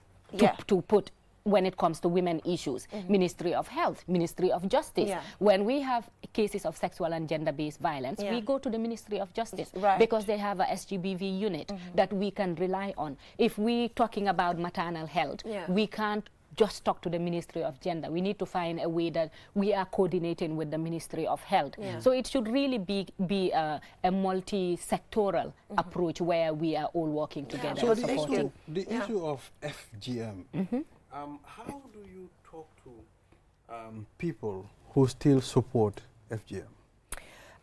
to put when it comes to women issues. Ministry of Health, Ministry of Justice. When we have cases of sexual and gender-based violence, we go to the Ministry of Justice because they have a SGBV unit that we can rely on. If we're talking about maternal health, we can't just talk to the Ministry of Gender. We need to find a way that we are coordinating with the Ministry of Health. So it should really be a multi-sectoral approach where we are all working together. So the issue of FGM, how do you talk to people who still support FGM?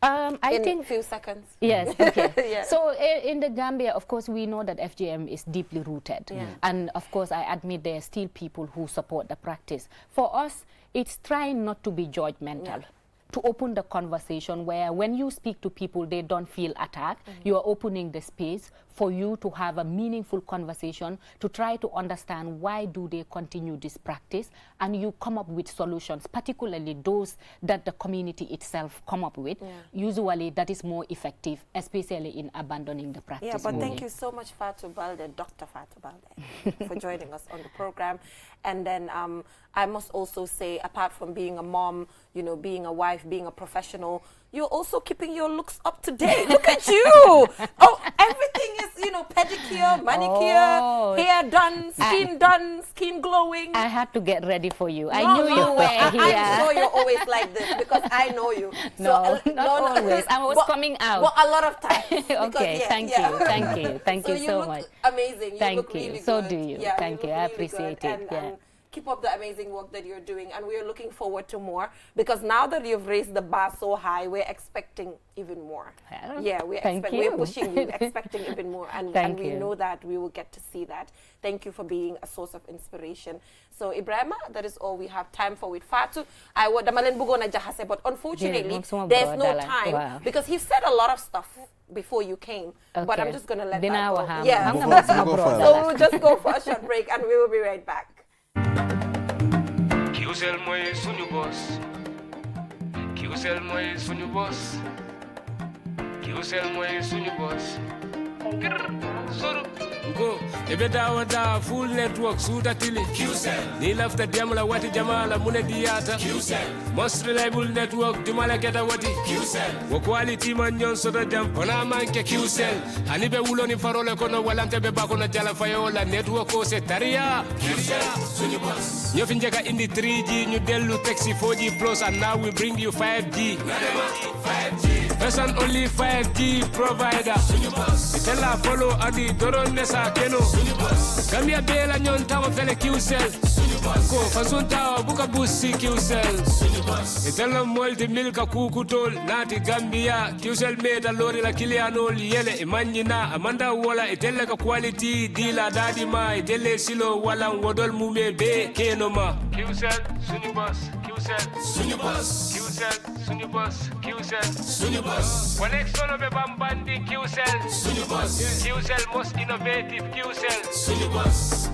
I think a few seconds. Yes, okay. So in the Gambia, of course, we know that FGM is deeply rooted. And of course, I admit there are still people who support the practice. For us, it's trying not to be judgmental. To open the conversation where when you speak to people, they don't feel attacked. You are opening the space for you to have a meaningful conversation, to try to understand why do they continue this practice, and you come up with solutions, particularly those that the community itself come up with. Usually that is more effective, especially in abandoning the practice. Yeah, but thank you so much, Fatou Baldeh, Dr. Fatou Baldeh, for joining us on the program. And then I must also say, apart from being a mom, being a wife, being a professional, you're also keeping your looks up to date. Look at you. Oh, everything is, pedicure, manicure, hair done, skin glowing. I had to get ready for you. I knew you were here. I'm sure you're always like this because I know you. Not always. I was coming out. Well, a lot of times. Okay, thank you so much. Amazing. You look really good. So do you. Yeah, thank you. I appreciate it. And keep up the amazing work that you're doing, and we're looking forward to more, because now that you've raised the bar so high, we're expecting even more. Yeah, we're pushing you, expecting even more, and we know that we will get to see that. Thank you for being a source of inspiration. So Ibrahima, that is all we have time for with Fatou. I would but unfortunately there's no time because he said a lot of stuff before you came, but I'm just going to let that go. Yeah. So we'll just go for a short break and we will be right back. Kiusel moy suñu boss. Kiusel moy suñu boss. Kiusel moy suñu boss. Soro go ebe dawa full network suta tili Kiusel ni lafta demla wati jamala mune diata Kiusel most reliable network dumala keta wati Kiusel wo quality man nyon soto jam ona manke Kiusel ani be wuloni farole kono walante be bakono jala fayola network ko se taria Kiusel suñu boss yo finjeka indi 3G ñu delu taxi 4G plus and now we bring you 5G 5G first and only 5G provider suñu boss itela follow adi doron nesa keno Gambia bela nyon tawo fele Kiusel Go fasun tawa buka busi kiusel. Itella molti milka kukutol nati Gambia kiusel meta lori la kilianol yele imanyina amanda wala itella ka quality dila dadi ma itelle silo wala wodol mume be kenoma. Kiusel sunyu boss. Kiusel sunyu boss. One external be bambandi Kiusel. Kiusel most innovative Kiusel. Sunyu boss.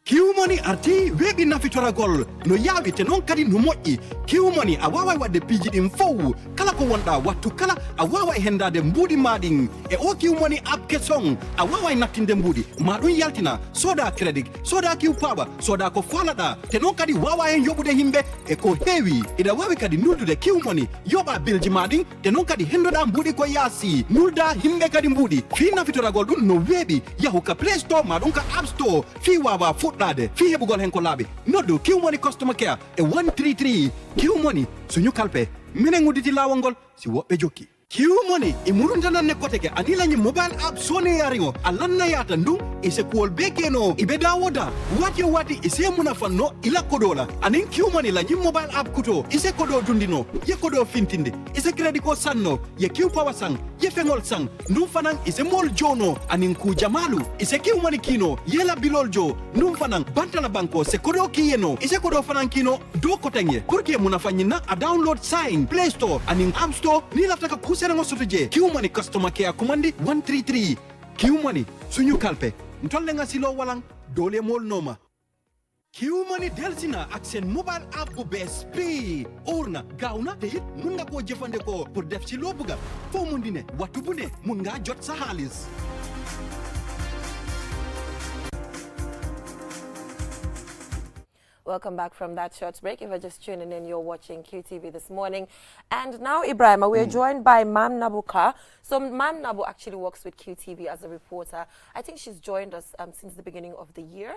Kiumoni arti webi nafitora gol no yawi te non kadi no moƴƴi kiumoni a wawa wadde piiji ɗin fow kala ko wonɗa wattu kala a wawa e hendade mbuuɗi maɗin e o kiumoni app keson a wawa e nattinde mbuuɗi ma ɗum yaltina soda crédit soda kiw paɓa soda ko falaɗa te non kadi wawa hen yoɓude himɓe e ko heewi ina wawi kadi nuldude kiumoni yoɓa bilji maɗin te non kadi hendoɗa mbuuɗi ko yaasi nulda himɓe kadi mbuuɗi fi nafitoragol ɗum no weeɓi yahu ka play store ma ɗum ka app store fi wawa fuɗɗade fi heɓugol hen ko laaɓi noddu kiwmoni customer care e 133 kiwmoni suñu kalpe minen udditi lawol ngol si woɓɓe jokki kiwmoni e muruntananne koteke anilañi mobile app soneyari o a lannayata ndun e sekuwol be keno iɓe dawoda wati o wati e se munafanno ila kodola anin kiwmoni la ñim mobile app kuto ise kodo dundino ye kodo fintinde ise crédit ko sanno ye kiw pawa sang ye feŋol sang ndun fanan ise mol jono anin ku jamalu ise kiwmoni kino yela bilol jo ndun fanan bantala banko se kodo kiyeno ise kodo fanan kino do kotenye pour que munafanñinna a download sign play store anin app store ni laftaka kuserengo soto je kiwmoni customer care commandi 133 kiwmoni suñu kalpe ntollenga silo walang dole mol noma kiwmoni delsina ak sen mobile app bu bees bi orna gawna te it mun nga ko jëfande ko pour def ci lo bëgga fo mun di ne wattu bu ne mun nga jot sa xaalis. Welcome back from that short break. If you're just tuning in, you're watching QTV this morning. And now, Ibrahima, we're joined by Mam Nabou Kah. So Mam Nabou actually works with QTV as a reporter. I think she's joined us since the beginning of the year.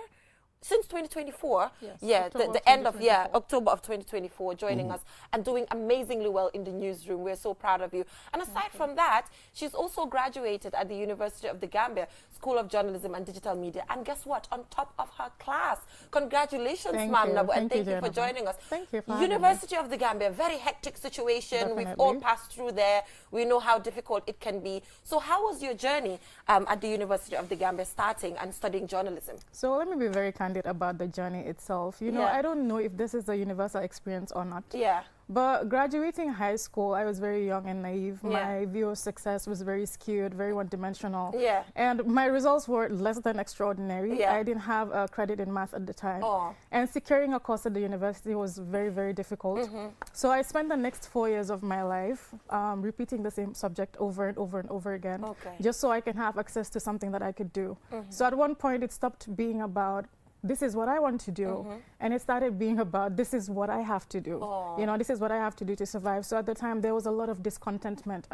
Since 2024, yes, yeah, the end of, October of 2024, joining us and doing amazingly well in the newsroom. We're so proud of you. And aside from that, she's also graduated at the University of the Gambia, School of Journalism and Digital Media. And guess what? On top of her class. Congratulations, Mam Nabou, and thank you for joining us. Thank you for University of the Gambia, very hectic situation. Definitely. We've all passed through there. We know how difficult it can be. So how was your journey at the University of the Gambia, starting and studying journalism? So let me be very candid about the journey itself. You know, I don't know if this is a universal experience or not. Yeah. But graduating high school, I was very young and naive. My view of success was very skewed, very one-dimensional. Yeah. And my results were less than extraordinary. Yeah. I didn't have a credit in math at the time. And securing a course at the university was very, very difficult. So I spent the next 4 years of my life repeating the same subject over and over and over again, just so I can have access to something that I could do. So at one point, it stopped being about this is what I want to do. And it started being about, this is what I have to do. You know, this is what I have to do to survive. So at the time, there was a lot of discontentment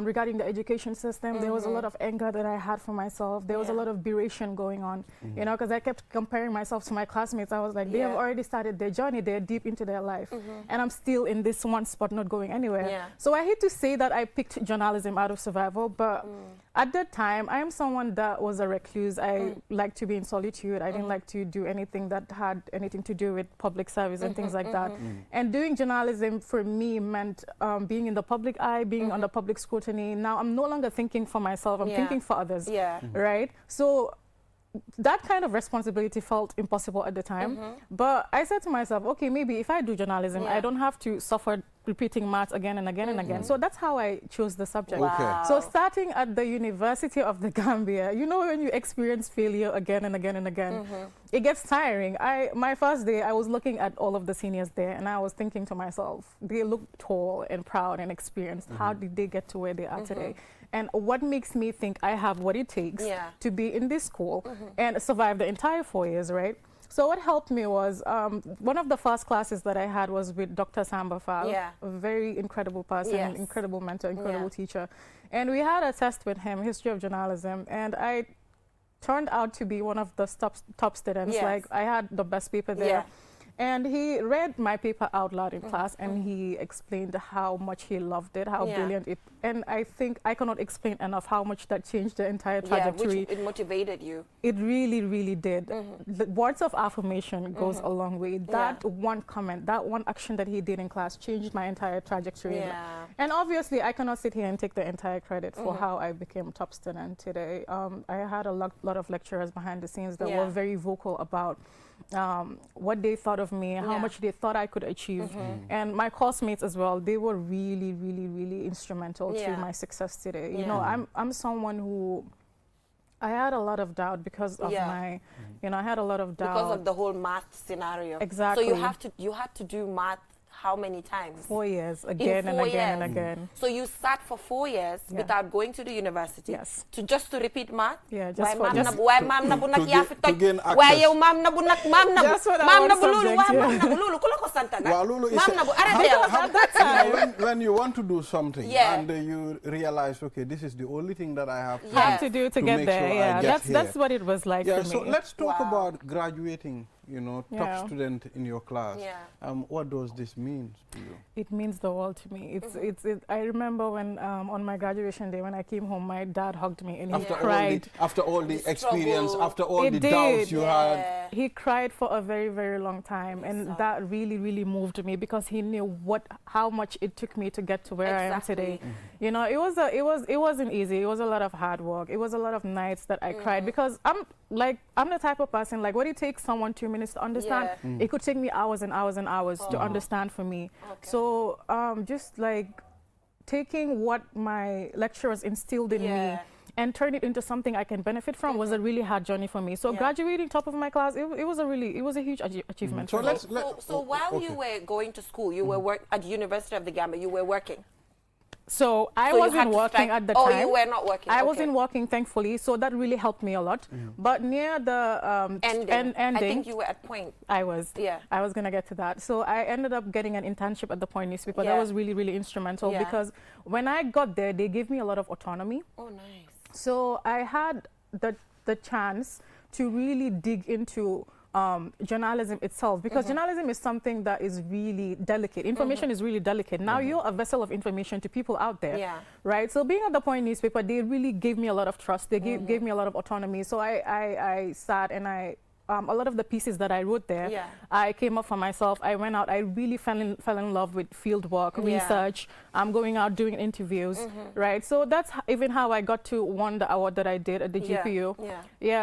regarding the education system. There was a lot of anger that I had for myself. There was a lot of beration going on, you know, because I kept comparing myself to my classmates. I was like, they have already started their journey. They're deep into their life. And I'm still in this one spot, not going anywhere. So I hate to say that I picked journalism out of survival, but at that time, I am someone that was a recluse. I liked to be in solitude. I didn't like to do anything that had anything to do with public service and things like that. And doing journalism for me meant being in the public eye, being under public scrutiny. Now I'm no longer thinking for myself. I'm thinking for others. Right? So that kind of responsibility felt impossible at the time. But I said to myself, okay, maybe if I do journalism, I don't have to suffer repeating maths again and again and again. So that's how I chose the subject. So starting at the University of the Gambia, you know, when you experience failure again and again and again, it gets tiring. My first day, I was looking at all of the seniors there and I was thinking to myself, they look tall and proud and experienced. How did they get to where they are today? And what makes me think I have what it takes to be in this school and survive the entire 4 years, right? So what helped me was one of the first classes that I had was with Dr. Samba Fall, a very incredible person, incredible mentor, incredible teacher. And we had a test with him, History of Journalism, and I turned out to be one of the top students. Like, I had the best paper there. And he read my paper out loud in class, and he explained how much he loved it, how brilliant it. And I think I cannot explain enough how much that changed the entire trajectory. Which it motivated you. It really, really did. The words of affirmation goes a long way. That one comment, that one action that he did in class changed my entire trajectory. And obviously, I cannot sit here and take the entire credit for how I became a top student today. I had a lot of lecturers behind the scenes that were very vocal about what they thought of me, how much they thought I could achieve. And my classmates as well, they were really, really, really instrumental to my success today. You know, I'm someone who, I had a lot of doubt because of my, you know, I had a lot of doubt. Because of the whole math scenario. Exactly. So you had to do math how many times? 4 years, again and again and again. So you sat for 4 years without going to the university to repeat math? Yeah, just why for Mam Nabou, why Mam Nabou nak yafi to gain access. why yow Mam Nabou nak Mam Nabou That's what I Mam was Nabou lulu subject, why Mam Nabou lulu kula ko santa nak Well, Lulu, Mam Nabou arrête when you want to do something and you realize, okay, this is the only thing that I have to do to get there. Sure That's what it was like for me. So let's talk about graduating. You know, top student in your class. What does this mean to you? It means the world to me. I remember when on my graduation day, when I came home, my dad hugged me and he cried. After all the experience, after all the doubts you had. He cried for a very, very long time, and that really, really moved me because he knew how much it took me to get to where I am today. You know, it wasn't easy. It was a lot of hard work. It was a lot of nights that I cried because I'm the type of person, like, what it takes someone 2 minutes to understand, it could take me hours and hours and hours to understand for me. So just like taking what my lecturers instilled in me and turn it into something I can benefit from was a really hard journey for me. So graduating top of my class, it was a huge achievement. So while you were going to school, you were at the University of the Gambia, you were working. So I wasn't working at the time. Oh, you were not working. I wasn't working, thankfully. So that really helped me a lot. But near the ending, I think you were at Point. I was. Yeah. I was gonna get to that. So I ended up getting an internship at the Point newspaper. That was really, really instrumental because when I got there, they gave me a lot of autonomy. Oh, nice. So I had the chance to really dig into journalism itself, because journalism is something that is really delicate. Information is really delicate. Now you're a vessel of information to people out there, right? So being at the Point newspaper, they really gave me a lot of trust. They gave me a lot of autonomy. So I sat and a lot of the pieces that I wrote there, I came up for myself. I went out. I really fell in love with field work, research. I'm going out doing interviews, right? So that's even how I got to win the award that I did at the GPU.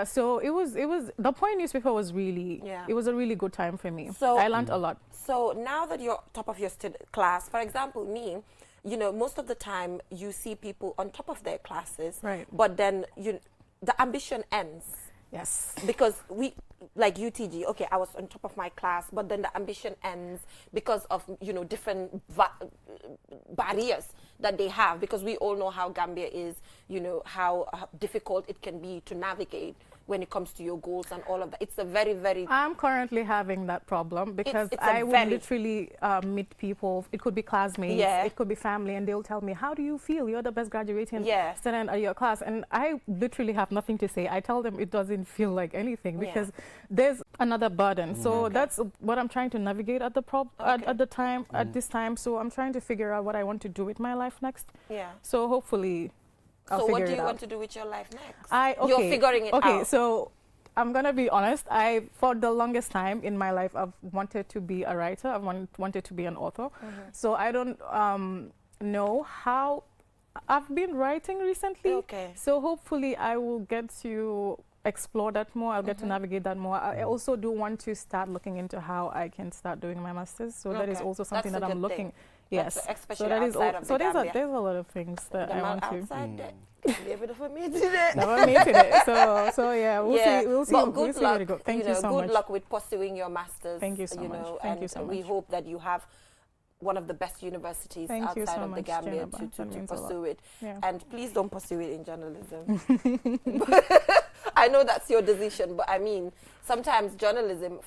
So it was the Point newspaper was really it was a really good time for me. So I learned a lot. So now that you're top of your class, for example, me, you know, most of the time you see people on top of their classes, right? But then the ambition ends. Yes. Because we, like UTG, okay, I was on top of my class, but then the ambition ends because of, you know, different barriers that they have, because we all know how Gambia is, you know, how difficult it can be to navigate when it comes to your goals and all of that. It's a very, very... I'm currently having that problem because I would literally meet people. It could be classmates, it could be family, and they'll tell me, how do you feel? You're the best graduating student at your class. And I literally have nothing to say. I tell them it doesn't feel like anything because there's another burden. So that's what I'm trying to navigate at at this time. So I'm trying to figure out what I want to do with my life next. So hopefully... So what do you want to do with your life next? You're figuring it out. Okay, so I'm going to be honest. For the longest time in my life, I've wanted to be a writer. I've wanted to be an author. So I don't know how. I've been writing recently. Okay. So hopefully I will get to explore that more. I'll get to navigate that more. I also do want to start looking into how I can start doing my master's. So that is also something that I'm looking. Yes. Especially outside of the Gambia. There's a lot of things that I want to. Outside there. Never meet today. Never meet today. So yeah, we'll see. But good luck. Where it goes. Thank you so much. Good luck with pursuing your masters. Thank you so much. Thank you so much. We hope that you have one of the best universities outside of the Gambia to pursue it. And please don't pursue it in journalism. I know that's your decision, but I mean, sometimes journalism,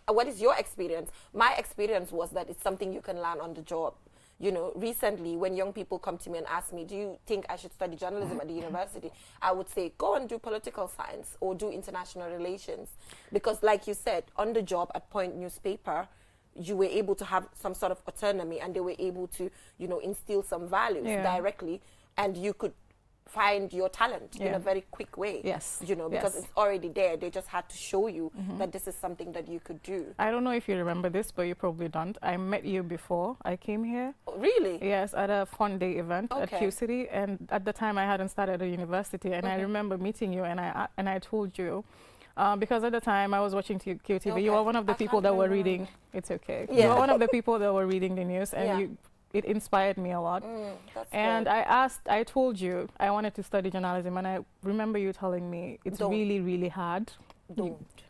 what is your experience? My experience was that it's something you can learn on the job. you know, recently when young people come to me and ask me, do you think I should study journalism at the university? I would say, go and do political science or do international relations. Because like you said, on the job at Point newspaper, you were able to have some sort of autonomy, and they were able to, you know, instill some values directly, and you could find your talent in a very quick way. Yes. You know, because it's already there. They just had to show you that this is something that you could do. I don't know if you remember this, but you probably don't. I met you before I came here. Oh, really? Yes, at a fun day event at Q City, and at the time I hadn't started at university, and I remember meeting you, and I told you, because at the time I was watching QTV, you were one of the people that were reading. It's okay. You were one of the people that were reading the news, and it inspired me a lot. And I told you I wanted to study journalism, and I remember you telling me it's really, really hard.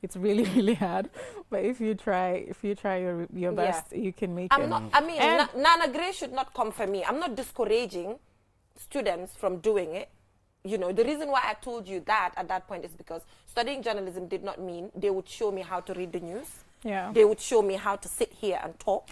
It's really, really hard. But if you try your best, you can make it. Nana Gray should not come for me. I'm not discouraging students from doing it. You know, the reason why I told you that at that point is because studying journalism did not mean they would show me how to read the news. Yeah. They would show me how to sit here and talk.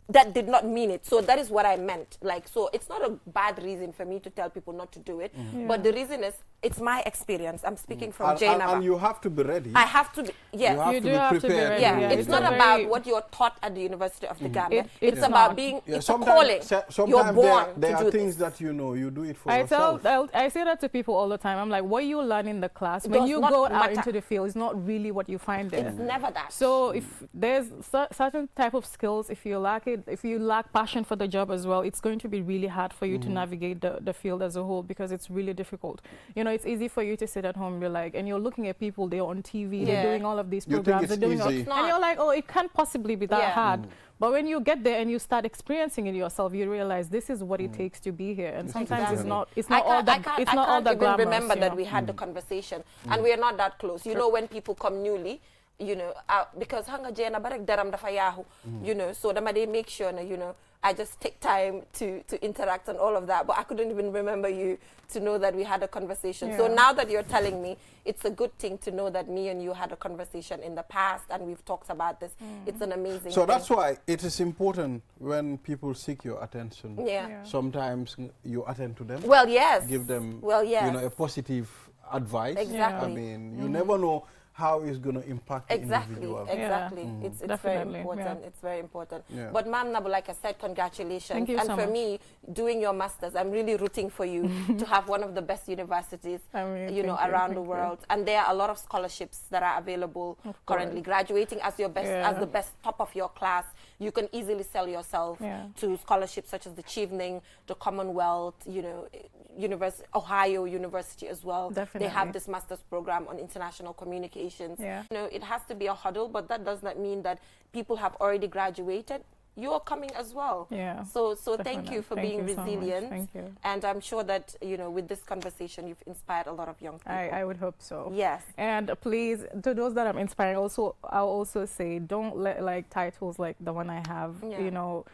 That did not mean it. So that is what I meant. Like, so it's not a bad reason for me to tell people not to do it. But the reason is, it's my experience. I'm speaking from Jainaba. And you have to be ready. I have to be, yes. You have to be prepared. Yeah, it's not about what you're taught at the University of the Gambia. It's about being, it's a calling. You're born there to are do things this. that you know, you do it for yourself. I say that to people all the time. I'm like, what you learn in the class, when you go out into the field, is not really what you find there. It's never that. So if there's certain type of skills, if you lack it, if you lack passion for the job as well, it's going to be really hard for you to navigate the field as a whole, because it's really difficult. You know, it's easy for you to sit at home, and you're looking at people, they're on TV, they're doing all of these programs, they're doing easy. and you're like, oh, it can't possibly be that hard. But when you get there and you start experiencing it yourself, you realize this is what it takes to be here. And sometimes it's not all that glamorous. I can't even remember that we had the conversation, and we're not that close. You know, when people come newly, you know, because hanga jena barek daram dafa yahu, you know, so they make sure, you know, I just take time to interact and all of that. But I couldn't even remember you to know that we had a conversation. So now that you're telling me, it's a good thing to know that me and you had a conversation in the past and we've talked about this. It's an amazing thing. So that's why it is important when people seek your attention. Sometimes you attend to them. Well, yes. Give them, you know, a positive advice. Exactly. I mean, you never know how it's going to impact the individual. Exactly. It's very important. It's very important. But Mam Nabou, like I said, congratulations. Thank you so for much. Me, doing your master's, I'm really rooting for you to have one of the best universities, you know, around the world. And there are a lot of scholarships that are available currently. Graduating as your best, as the best top of your class, you can easily sell yourself to scholarships such as the Chevening, the Commonwealth, you know, Ohio University as well. Definitely. They have this master's program on international communications. You know, it has to be a huddle, but that does not mean that people have already graduated. You are coming as well. So thank you for being resilient. Thank you. And I'm sure that, you know, with this conversation, you've inspired a lot of young people. I would hope so. Yes. And please, to those that I'm inspiring, I'll also say, don't let like titles like the one I have, you know,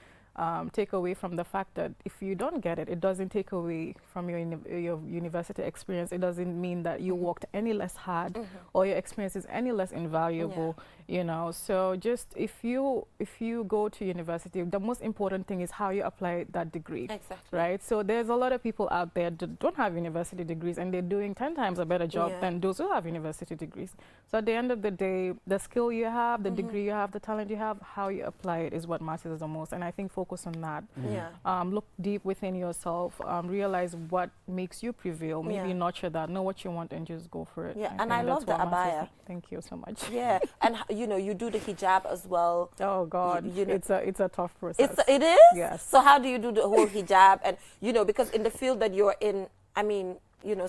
take away from the fact that if you don't get it, it doesn't take away from your university experience. It doesn't mean that you worked any less hard or your experience is any less invaluable. You know, so just if you go to university, the most important thing is how you apply that degree. Exactly. Right? So there's a lot of people out there that don't have university degrees, and they're doing 10 times a better job than those who have university degrees. So at the end of the day, the skill you have, the degree you have, the talent you have, how you apply it is what matters the most. And I think focus on that. Look deep within yourself, realize what makes you prevail, maybe nurture that, know what you want, and just go for it. And I love the abaya. Thank you so much. And you know, you do the hijab as well. Oh God, you know, it's a tough process. It is? Yes. So how do you do the whole hijab? And you know, because in the field that you're in, I mean, you know,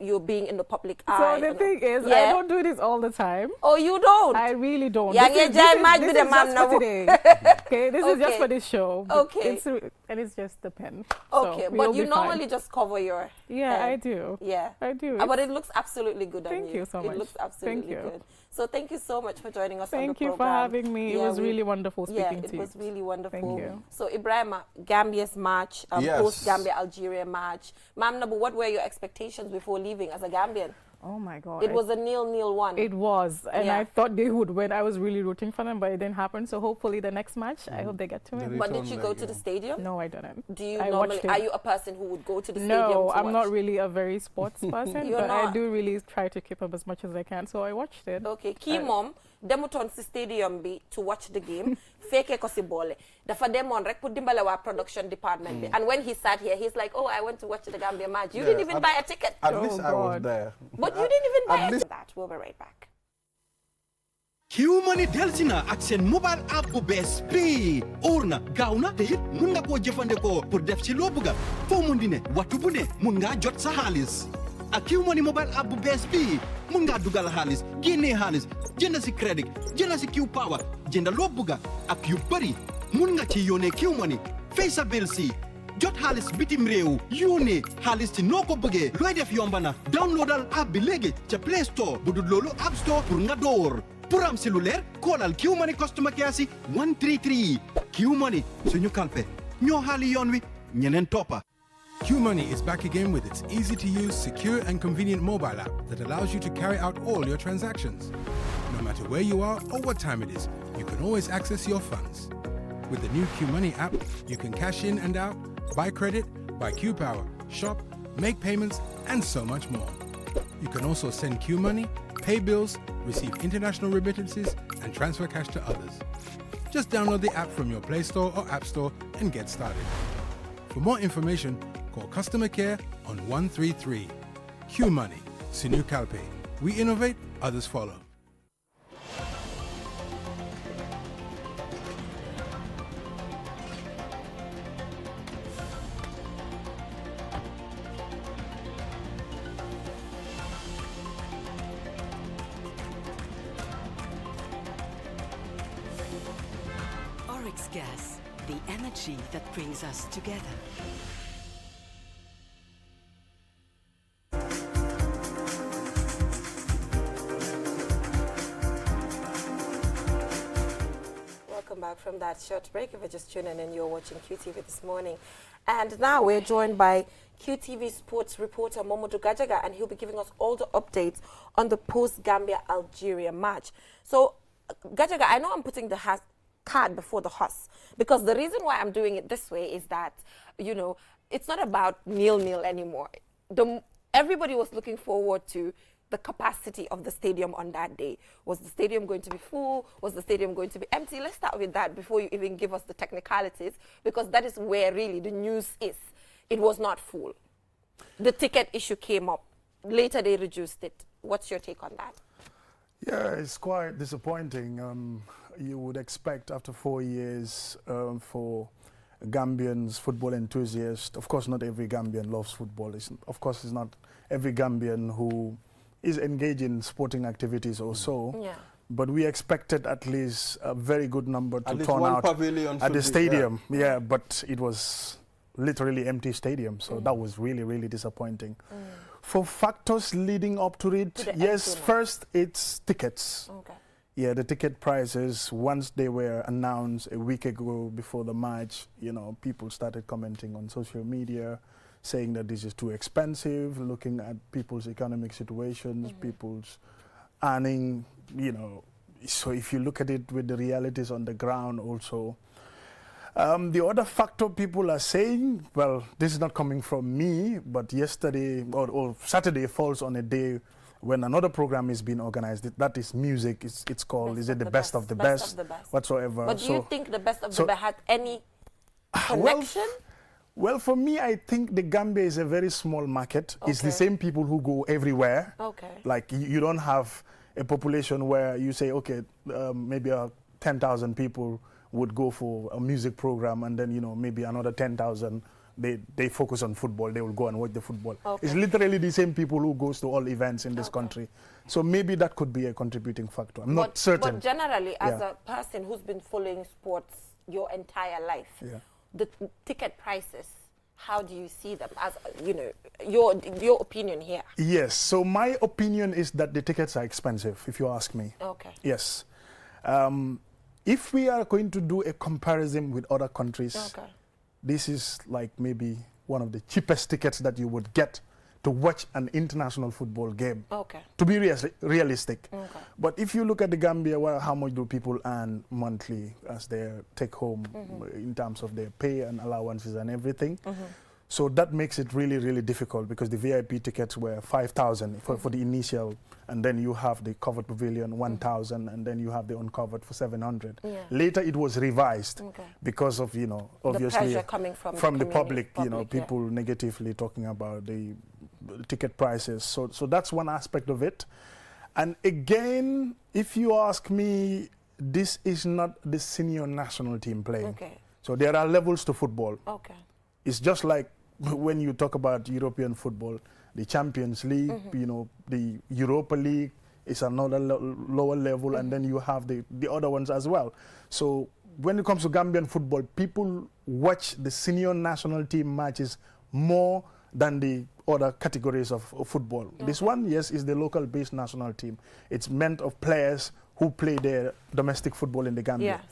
you're being in the public eye. So the thing is, I don't do this all the time. Oh, you don't? I really don't. This is just for today. Okay, this is just for this show. Okay. It's just the pen. Okay, so but you normally just cover your head. I do. Yeah. I do. But it looks absolutely good on you. Thank you so much. It looks absolutely good. So thank you so much for joining us on the program. Thank you for having me. It was really wonderful speaking to you. It was really wonderful. Thank you. So Ibrahim, Gambia's march, post-Gambia-Algeria march. Mam Nabou, what were your expectations before leaving as a Gambian? Oh my God. It was a 0-0 one. It was. And Yeah. I thought they would win. I was really rooting for them, but it didn't happen. So hopefully the next match, I hope they get to win. But did you go to the stadium? No, I didn't. Do you I normally, watched it. are you a person who would go to the stadium No, to I'm watch? not really a very sports person, You're but I not? do really try to keep up as much as I can. So I watched it. Okay, key mom, demuton si stadium bi to watch the game. Fake ko si bole. Dafa demon rek pour dimbale wa production department bi. And when he sat here, he's like, "Oh, I went to watch the Gambia match. You didn't even buy a ticket." At least I was there. But you didn't even buy a that. We'll be right back. Q-Money Deltina ak seen mobile app bu bees bii óor na gaaw na te it mun nga koo jëfandikoo pour def ci loo bëgga foo mun di ne waxtu bu ne mun ngaa jot sa xaalis ak Q-Money mobile app bu bees bii mun ngaa dugal xaalis génnee xaalis jënd si crédit jënd si Q-Power jënd loo bëgga ak yu bëri mun nga ci yónnee Q-Money fay sa bill si jot xaalis bitim réew yónnee xaalis ci noo ko bëggee looy def yomba na downloadal app bi léegi ca Play Store bu dul loolu App Store pour nga door pour am si lu leer koolal Q-Money customer care si 133 Q-Money suñu kalpe ñoo xaali yoon wi ñeneen toppa. Q-Money is back again with its easy-to-use, secure and convenient mobile app that allows you to carry out all your transactions. No matter where you are or what time it is, you can always access your funds. With the new Q-Money app, you can cash in and out, buy credit, buy Q-Power, shop, make payments, and so much more. You can also send Q-Money, pay bills, receive international remittances, and transfer cash to others. Just download the app from your Play Store or App Store and get started. For more information, call customer care on 133. Q-Money, Sinu Kalpe. We innovate, others follow. Oryx Gas, the energy that brings us together. Welcome back from that short break. If you're just tuning in, you're watching QTV this morning. And now we're joined by QTV sports reporter Mam Nabou Kah, and he'll be giving us all the updates on the post-Gambia-Algeria match. So, Gajaga, I know I'm putting the cart before the horse, because the reason why I'm doing it this way is that, you know, it's not about 0-0 anymore. Everybody was looking forward to the capacity of the stadium on that day. Was the stadium going to be full? Was the stadium going to be empty? Let's start with that before you even give us the technicalities, because that is where really the news is. It was not full. The ticket issue came up. Later they reduced it. What's your take on that? Yeah, it's quite disappointing. You would expect after 4 years for Gambians, football enthusiasts, of course not every Gambian loves football. Of course it's not every Gambian who is engaged in sporting activities or so. Yeah. But we expected at least a very good number to At least turn one out pavilion at the should be, stadium. Yeah, but it was literally empty stadium. So that was really, really disappointing. For factors leading up to it, yes, first it's tickets. Okay. Yeah, the ticket prices, once they were announced a week ago before the match, you know, people started commenting on social media, saying that this is too expensive, looking at people's economic situations, people's earning, you know. So if you look at it with the realities on the ground also. The other factor people are saying, well, this is not coming from me, but yesterday or Saturday falls on a day when another program is being organized. That is music. It's called, is it the best of the best, whatsoever. But do you think the best of the best had any connection? Well, for me, I think the Gambia is a very small market. Okay. It's the same people who go everywhere. Okay. Like, you don't have a population where you say, okay, maybe 10,000 people would go for a music program, and then, you know, maybe another 10,000, they focus on football. They will go and watch the football. Okay. It's literally the same people who goes to all events in this country. So maybe that could be a contributing factor. I'm not certain. But generally, as a person who's been following sports your entire life, the ticket prices, how do you see them? As you know, your opinion here. Yes. So my opinion is that the tickets are expensive, if you ask me. Okay. Yes. If we are going to do a comparison with other countries, this is like maybe one of the cheapest tickets that you would get to watch an international football game. Okay. To be realistic. Okay. But if you look at the Gambia, well, how much do people earn monthly as their take home in terms of their pay and allowances and everything? So that makes it really, really difficult because the VIP tickets were 5,000 for the initial, and then you have the covered pavilion 1,000, and then you have the uncovered for 700. Yeah. Later it was revised because of, you know, obviously the pressure coming from the public, you know, yeah. people negatively talking about the ticket prices. So that's one aspect of it. And again, if you ask me, this is not the senior national team playing. Okay. So there are levels to football. Okay. It's just like when you talk about European football, the Champions League, you know, the Europa League is another lower level, and then you have the other ones as well. So when it comes to Gambian football, people watch the senior national team matches more than the other categories of football. Okay. This one, yes, is the local-based national team. It's meant of players who play their domestic football in the Gambia. Yes.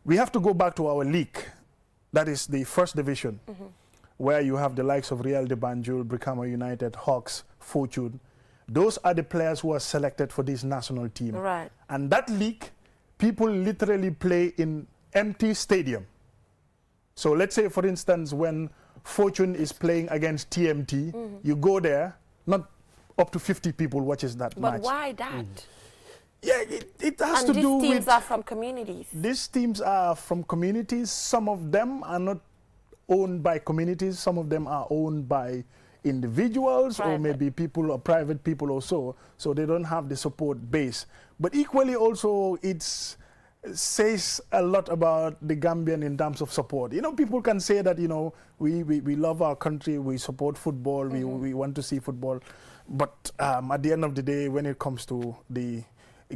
We have to go back to our league. That is the first division, where you have the likes of Real de Banjul, Brikama United, Hawks, Fortune. Those are the players who are selected for this national team. Right. And that league, people literally play in empty stadium. So let's say, for instance, when Fortune is playing against TMT, you go there, not up to 50 people watches that match. But why that? Yeah, it has to do with... these teams are from communities. These teams are from communities. Some of them are not owned by communities. Some of them are owned by individuals or maybe people or private people or so. So they don't have the support base. But equally also, it's says a lot about the Gambian in terms of support. You know, people can say that, you know, we love our country, we support football, we want to see football. But at the end of the day, when it comes to the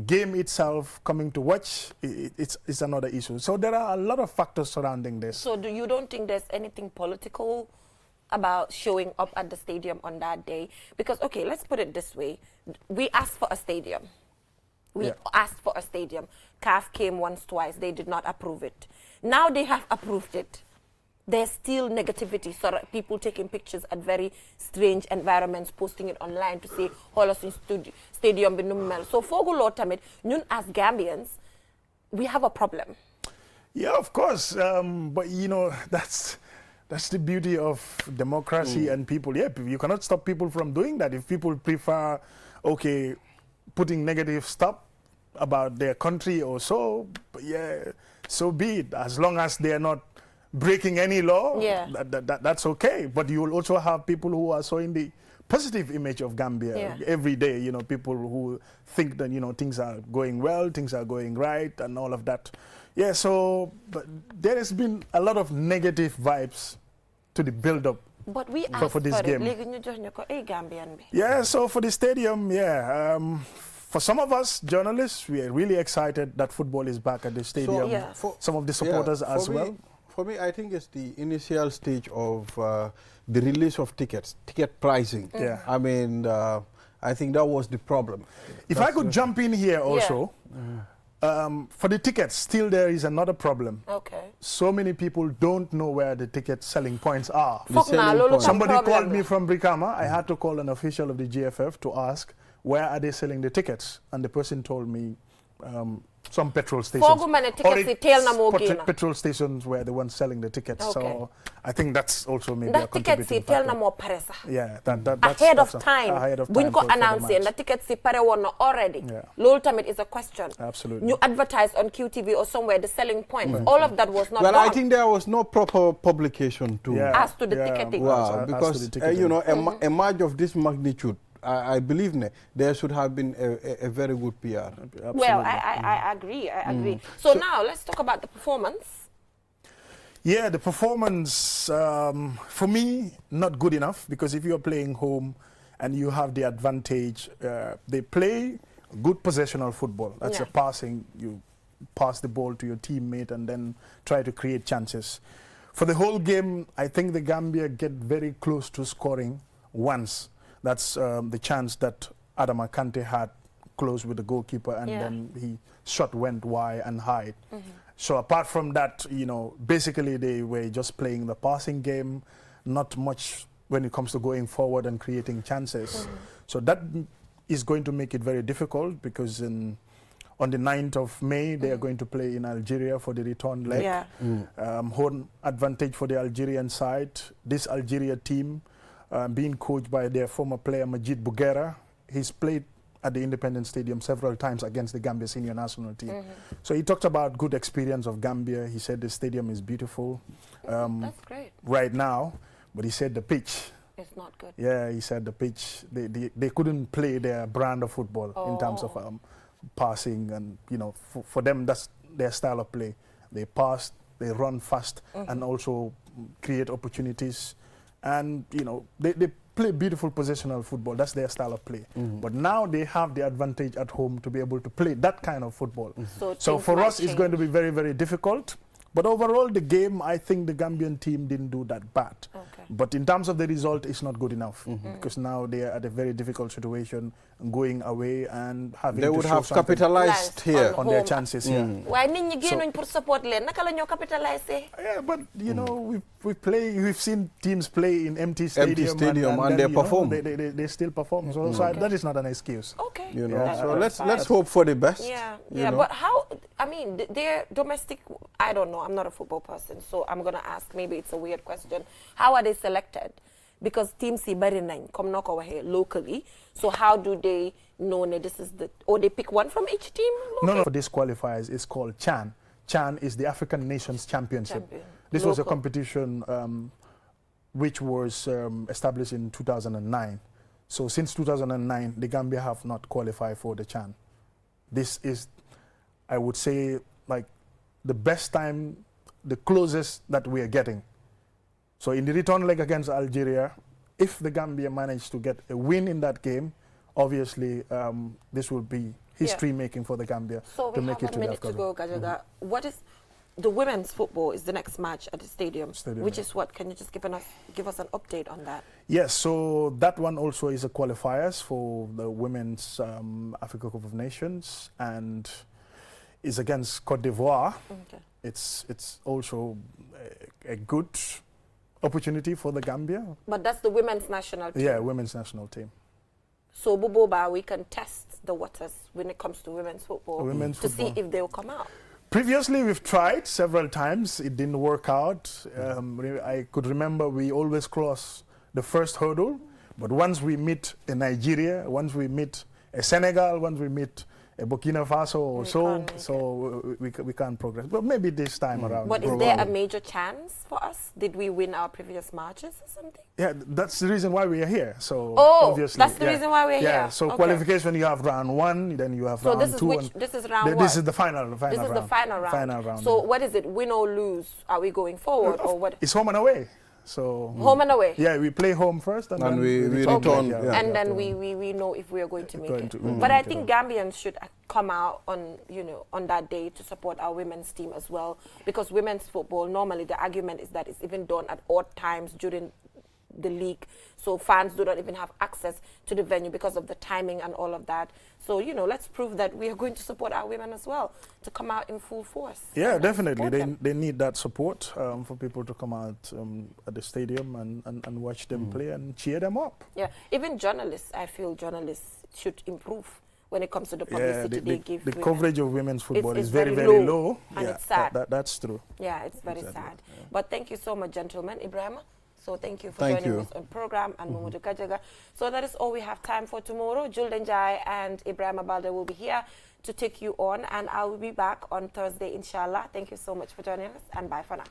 game itself, coming to watch, it's another issue. So there are a lot of factors surrounding this. So you don't think there's anything political about showing up at the stadium on that day? Because, okay, let's put it this way. We asked for a stadium. We asked for a stadium. CAF came once, twice. They did not approve it. Now they have approved it. There's still negativity. So people taking pictures at very strange environments, posting it online to say, "Holos in stadium binumel." So for Tamit, ñun as Gambians, we have a problem. Yeah, of course. But you know, that's the beauty of democracy and people. Yeah, you cannot stop people from doing that. If people prefer, okay, putting negative stuff about their country or so, yeah, so be it. As long as they are not breaking any law, that's okay. But you will also have people who are showing the positive image of Gambia every day. You know, people who think that, you know, things are going well, things are going right, and all of that. Yeah, so but there has been a lot of negative vibes to the build-up. But we asked for this game. Yeah, so for the stadium, for some of us journalists, we are really excited that football is back at the stadium. So, some of the supporters as well. For me, I think it's the initial stage of the release of tickets, ticket pricing. I mean, I think that was the problem. If I could jump in here also, for the tickets, still there is another problem. Okay. So many people don't know where the ticket selling points are. Somebody called me from Brikama. I had to call an official of the GFF to ask, where are they selling the tickets? And the person told me some petrol stations. Petrol stations were the ones selling the tickets. Okay. So I think that's also maybe a contributing factor. Yeah, that's ahead of time. When you announce it, the tickets already. Low time it is a question. Absolutely. You advertise on QTV or somewhere the selling points. All of that was not done. I think there was no proper publication as to the ticketing. Wow, because you know, a match of this magnitude, I believe there should have been a very good PR. Absolutely. Well, I agree. So now let's talk about the performance. Yeah, the performance, for me, not good enough, because if you're playing home and you have the advantage, they play good possessional football. That's a passing. You pass the ball to your teammate and then try to create chances. For the whole game, I think the Gambia get very close to scoring once. That's the chance that Adama Kante had close with the goalkeeper, and then he shot went wide and high. So apart from that, you know, basically they were just playing the passing game, not much when it comes to going forward and creating chances. So that is going to make it very difficult because on the 9th of May, they are going to play in Algeria for the return leg. Home advantage for the Algerian side. This Algeria team, being coached by their former player Majid Bouguera, he's played at the Independence Stadium several times against the Gambia senior national team. So he talked about good experience of Gambia. He said the stadium is beautiful. That's great. Right now, but he said the pitch. It's not good. Yeah, he said the pitch, they couldn't play their brand of football in terms of passing, and you know, for them that's their style of play. They pass, they run fast, and also create opportunities, and you know, they play beautiful positional football. That's their style of play. But now they have the advantage at home to be able to play that kind of football. So for us, it's going to be very, very difficult. But overall, the game, I think the Gambian team didn't do that bad. But in terms of the result, it's not good enough because now they are at a very difficult situation, going away and having. They would have capitalized here on their chances. Why didn't you gain for support? Nakala nyo capitalize? Yeah, but you know, we've seen teams play in empty stadium and they perform. They still perform. So that is not an excuse. Okay. You know, so let's hope for the best. Yeah. But how? I mean, they're domestic. I don't know. I'm not a football person, so I'm gonna ask. Maybe it's a weird question. How are they selected? Because teams see bari nañ come knock over here locally. So how do they know that this is or they pick one from each team? No. For this qualifiers, it's called CHAN. CHAN is the African Nations Championship. This was a competition which was established in 2009. So since 2009, the Gambia have not qualified for the CHAN. This is, I would say, like the best time, the closest that we are getting. So in the return leg against Algeria, if the Gambia managed to get a win in that game, obviously this will be history making for the Gambia to make it to the AFCON. So we have a minute to go, Gajaga. What is the women's football is the next match at the stadium which is what? Can you just give us an update on that? Yes, so that one also is a qualifiers for the Women's Africa Cup of Nations and is against Cote d'Ivoire. It's also a good opportunity for the Gambia. But that's the women's national team? Yeah, women's national team. So Buboba, we can test the waters when it comes to women's football to see if they'll come out. Previously, we've tried several times. It didn't work out. I could remember we always cross the first hurdle. But once we meet a Nigeria, once we meet a Senegal, once we meet a Burkina Faso or so we can't progress. But maybe this time around. But is there a major chance for us? Did we win our previous matches or something? Yeah, that's the reason why we are here. So obviously, that's the reason why we're here. Yeah, so qualification, you have round 1, then you have round 2. So this is round 1? This is the final round. This is the final round. So what is it, win or lose? Are we going forward or what? It's home and away. So home and away. Yeah, we play home first, and then we return. And then we know if we are going to make it. But I think Gambians should come out on on that day to support our women's team as well, because women's football normally the argument is that it's even done at odd times during the league, so fans do not even have access to the venue because of the timing and all of that. So let's prove that we are going to support our women as well to come out in full force. Yeah, definitely. They need that support for people to come out at the stadium and watch them play and cheer them up. Yeah, even journalists, I feel journalists should improve when it comes to the publicity they give. The coverage of women's football is very, very low. And it's sad. That's true. Yeah, it's very sad. Yeah. But thank you so much, gentlemen. Ibrahim. So thank you for joining us on program and Mamadou Kajaga. So that is all we have time for tomorrow. Julden Jai and Ibrahim Baldeh will be here to take you on, and I will be back on Thursday, inshallah. Thank you so much for joining us, and bye for now.